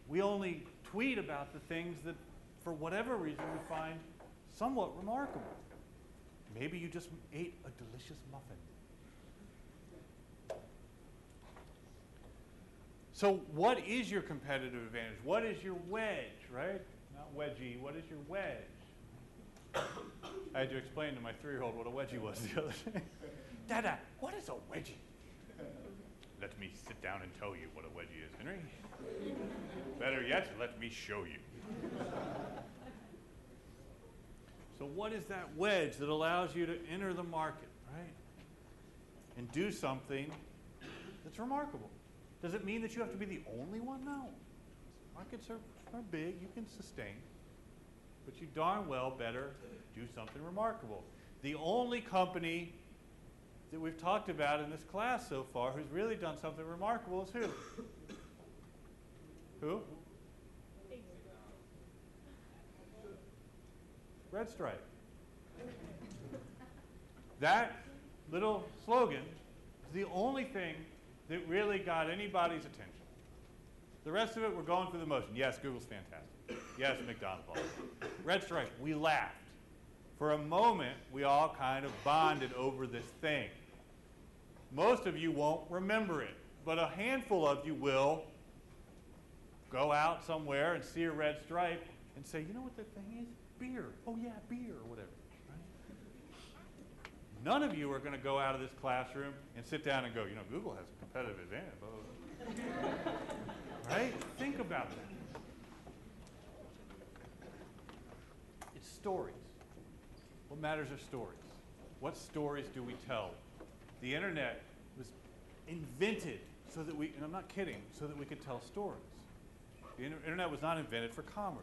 We only tweet about the things that, for whatever reason, we find somewhat remarkable. Maybe you just ate a delicious muffin. So what is your competitive advantage? What is your wedge, right? Not wedgie. What is your wedge? I had to explain to my 3-year-old what a wedgie was the other day. Dada, what is a wedgie? Let me sit down and tell you what a wedgie is, Henry. Better yet, let me show you. So what is that wedge that allows you to enter the market, right? And do something that's remarkable? Does it mean that you have to be the only one? No. Markets are big, you can sustain. But you darn well better do something remarkable. The only company that we've talked about in this class so far who's really done something remarkable is who? Who? red stripe. That little slogan is the only thing that really got anybody's attention. The rest of it, we're going through the motion. Yes, Google's fantastic. Yes, McDonald's. Red stripe, we laughed. For a moment, we all kind of bonded over this thing. Most of you won't remember it, but a handful of you will go out somewhere and see a red stripe and say, you know what that thing is? Beer. Oh yeah, beer, or whatever. Right? None of you are going to go out of this classroom and sit down and go, you know, Google has a competitive advantage. Blah, blah, blah. Right? Think about that. It's stories. What matters are stories. What stories do we tell? The internet was invented so that we, and I'm not kidding, so that we could tell stories. The internet was not invented for commerce.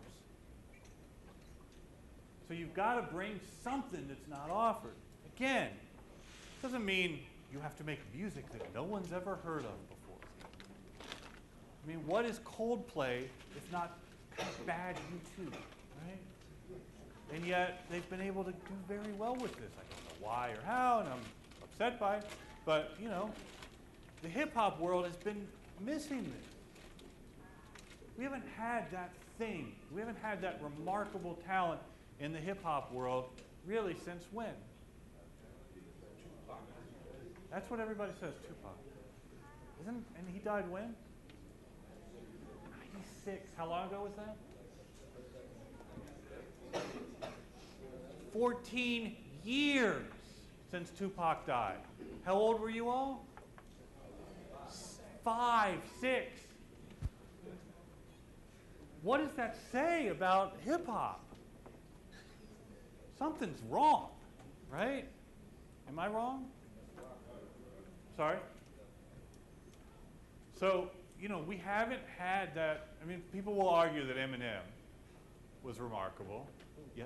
So you've got to bring something that's not offered. Again, it doesn't mean you have to make music that no one's ever heard of before. I mean, what is Coldplay if not kind of bad YouTube, right? And yet, they've been able to do very well with this. I don't know why or how, and I'm upset by it. But, you know, the hip-hop world has been missing this. We haven't had that thing. We haven't had that remarkable talent in the hip-hop world really since when? That's what everybody says, Tupac. And he died when? 96. How long ago was that? 14 years since Tupac died. How old were you all? 5, 6. What does that say about hip-hop? Something's wrong, right? Am I wrong? Sorry? So, you know, we haven't had that. I mean, people will argue that Eminem was remarkable. Yeah,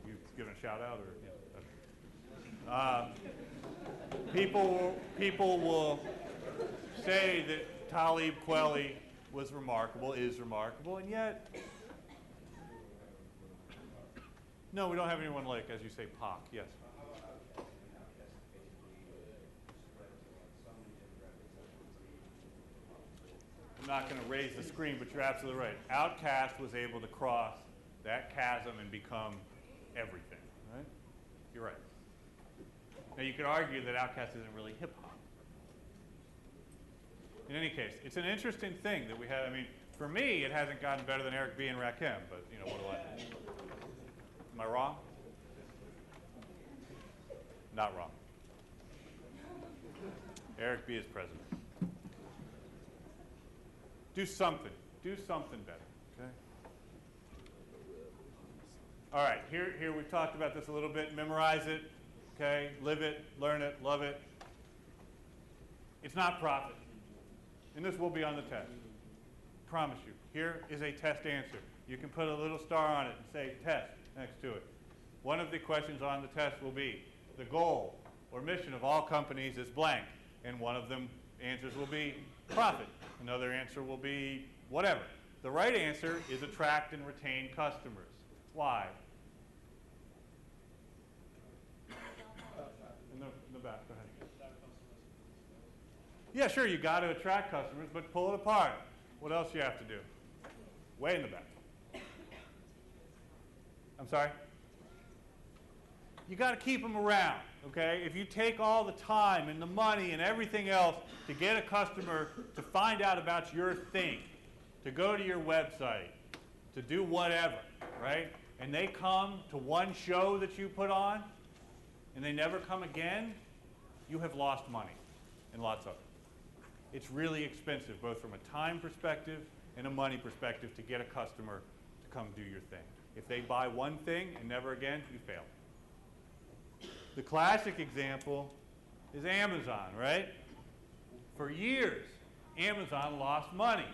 you giving a shout out, or yeah, people will say that Talib Kweli was remarkable, is remarkable, and yet, no, we don't have anyone like, as you say, Pac. Yes. I'm not going to raise the screen, but you're absolutely right. Outkast was able to cross that chasm and become everything, right? You're right. Now, you could argue that Outkast isn't really hip-hop. In any case, it's an interesting thing that we have. I mean, for me, it hasn't gotten better than Eric B. and Rakim, but, you know, what do I do? Am I wrong? Not wrong. Eric B. is president. Do something. Do something better, okay? All right, here we've talked about this a little bit. Memorize it, okay? Live it, learn it, love it. It's not profit. And this will be on the test. Promise you. Here is a test answer. You can put a little star on it and say test next to it. One of the questions on the test will be, the goal or mission of all companies is blank. And one of them answers will be profit. Another answer will be whatever. The right answer is attract and retain customers. Why? In the back, go ahead. Yeah, sure, you got to attract customers, but pull it apart. What else do you have to do? Way in the back. I'm sorry? You got to keep them around, okay? If you take all the time and the money and everything else to get a customer to find out about your thing, to go to your website, to do whatever, right? And they come to one show that you put on, and they never come again, you have lost money, and lots of it. It's really expensive, both from a time perspective and a money perspective, to get a customer to come do your thing. If they buy one thing and never again, you fail. The classic example is Amazon, right? For years, Amazon lost money.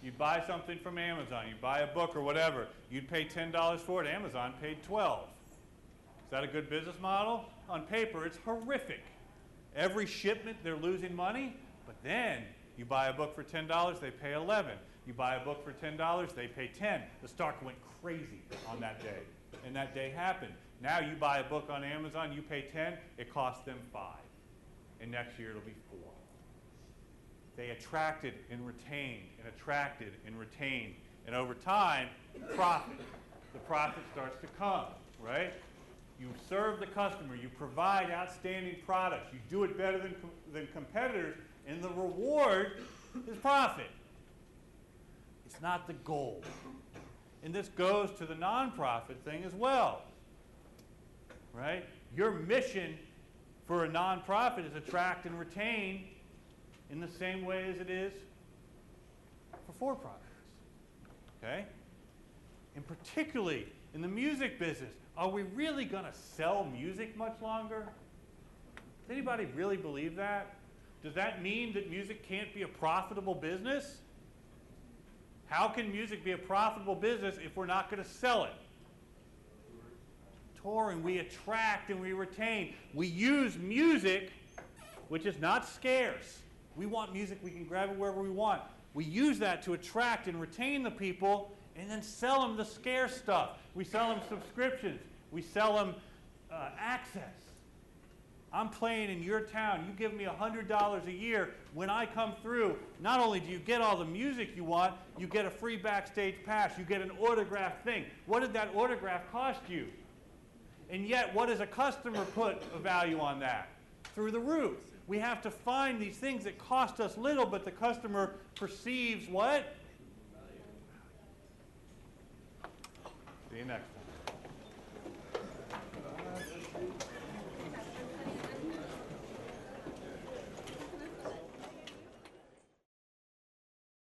You'd buy something from Amazon, you'd buy a book or whatever, you'd pay $10 for it, Amazon paid $12. Is that a good business model? On paper, it's horrific. Every shipment, they're losing money, but then you buy a book for $10, they pay $11. You buy a book for $10, they pay $10. The stock went crazy on that day, and that day happened. Now you buy a book on Amazon, you pay $10, it costs them $5. And next year it'll be $4. They attracted and retained, and attracted and retained. And over time, profit. The profit starts to come, right? You serve the customer, you provide outstanding products, you do it better than competitors, and the reward is profit. It's not the goal. And this goes to the nonprofit thing as well, right? Your mission for a nonprofit is attract and retain in the same way as it is for for-profits, okay? And particularly in the music business, are we really going to sell music much longer? Does anybody really believe that? Does that mean that music can't be a profitable business? How can music be a profitable business if we're not going to sell it? Touring, we attract and we retain. We use music, which is not scarce. We want music, we can grab it wherever we want. We use that to attract and retain the people and then sell them the scarce stuff. We sell them subscriptions. We sell them access. I'm playing in your town. You give me $100 a year. When I come through, not only do you get all the music you want, you get a free backstage pass. You get an autographed thing. What did that autograph cost you? And yet, what does a customer put a value on that? Through the roof. We have to find these things that cost us little, but the customer perceives what? See you next time.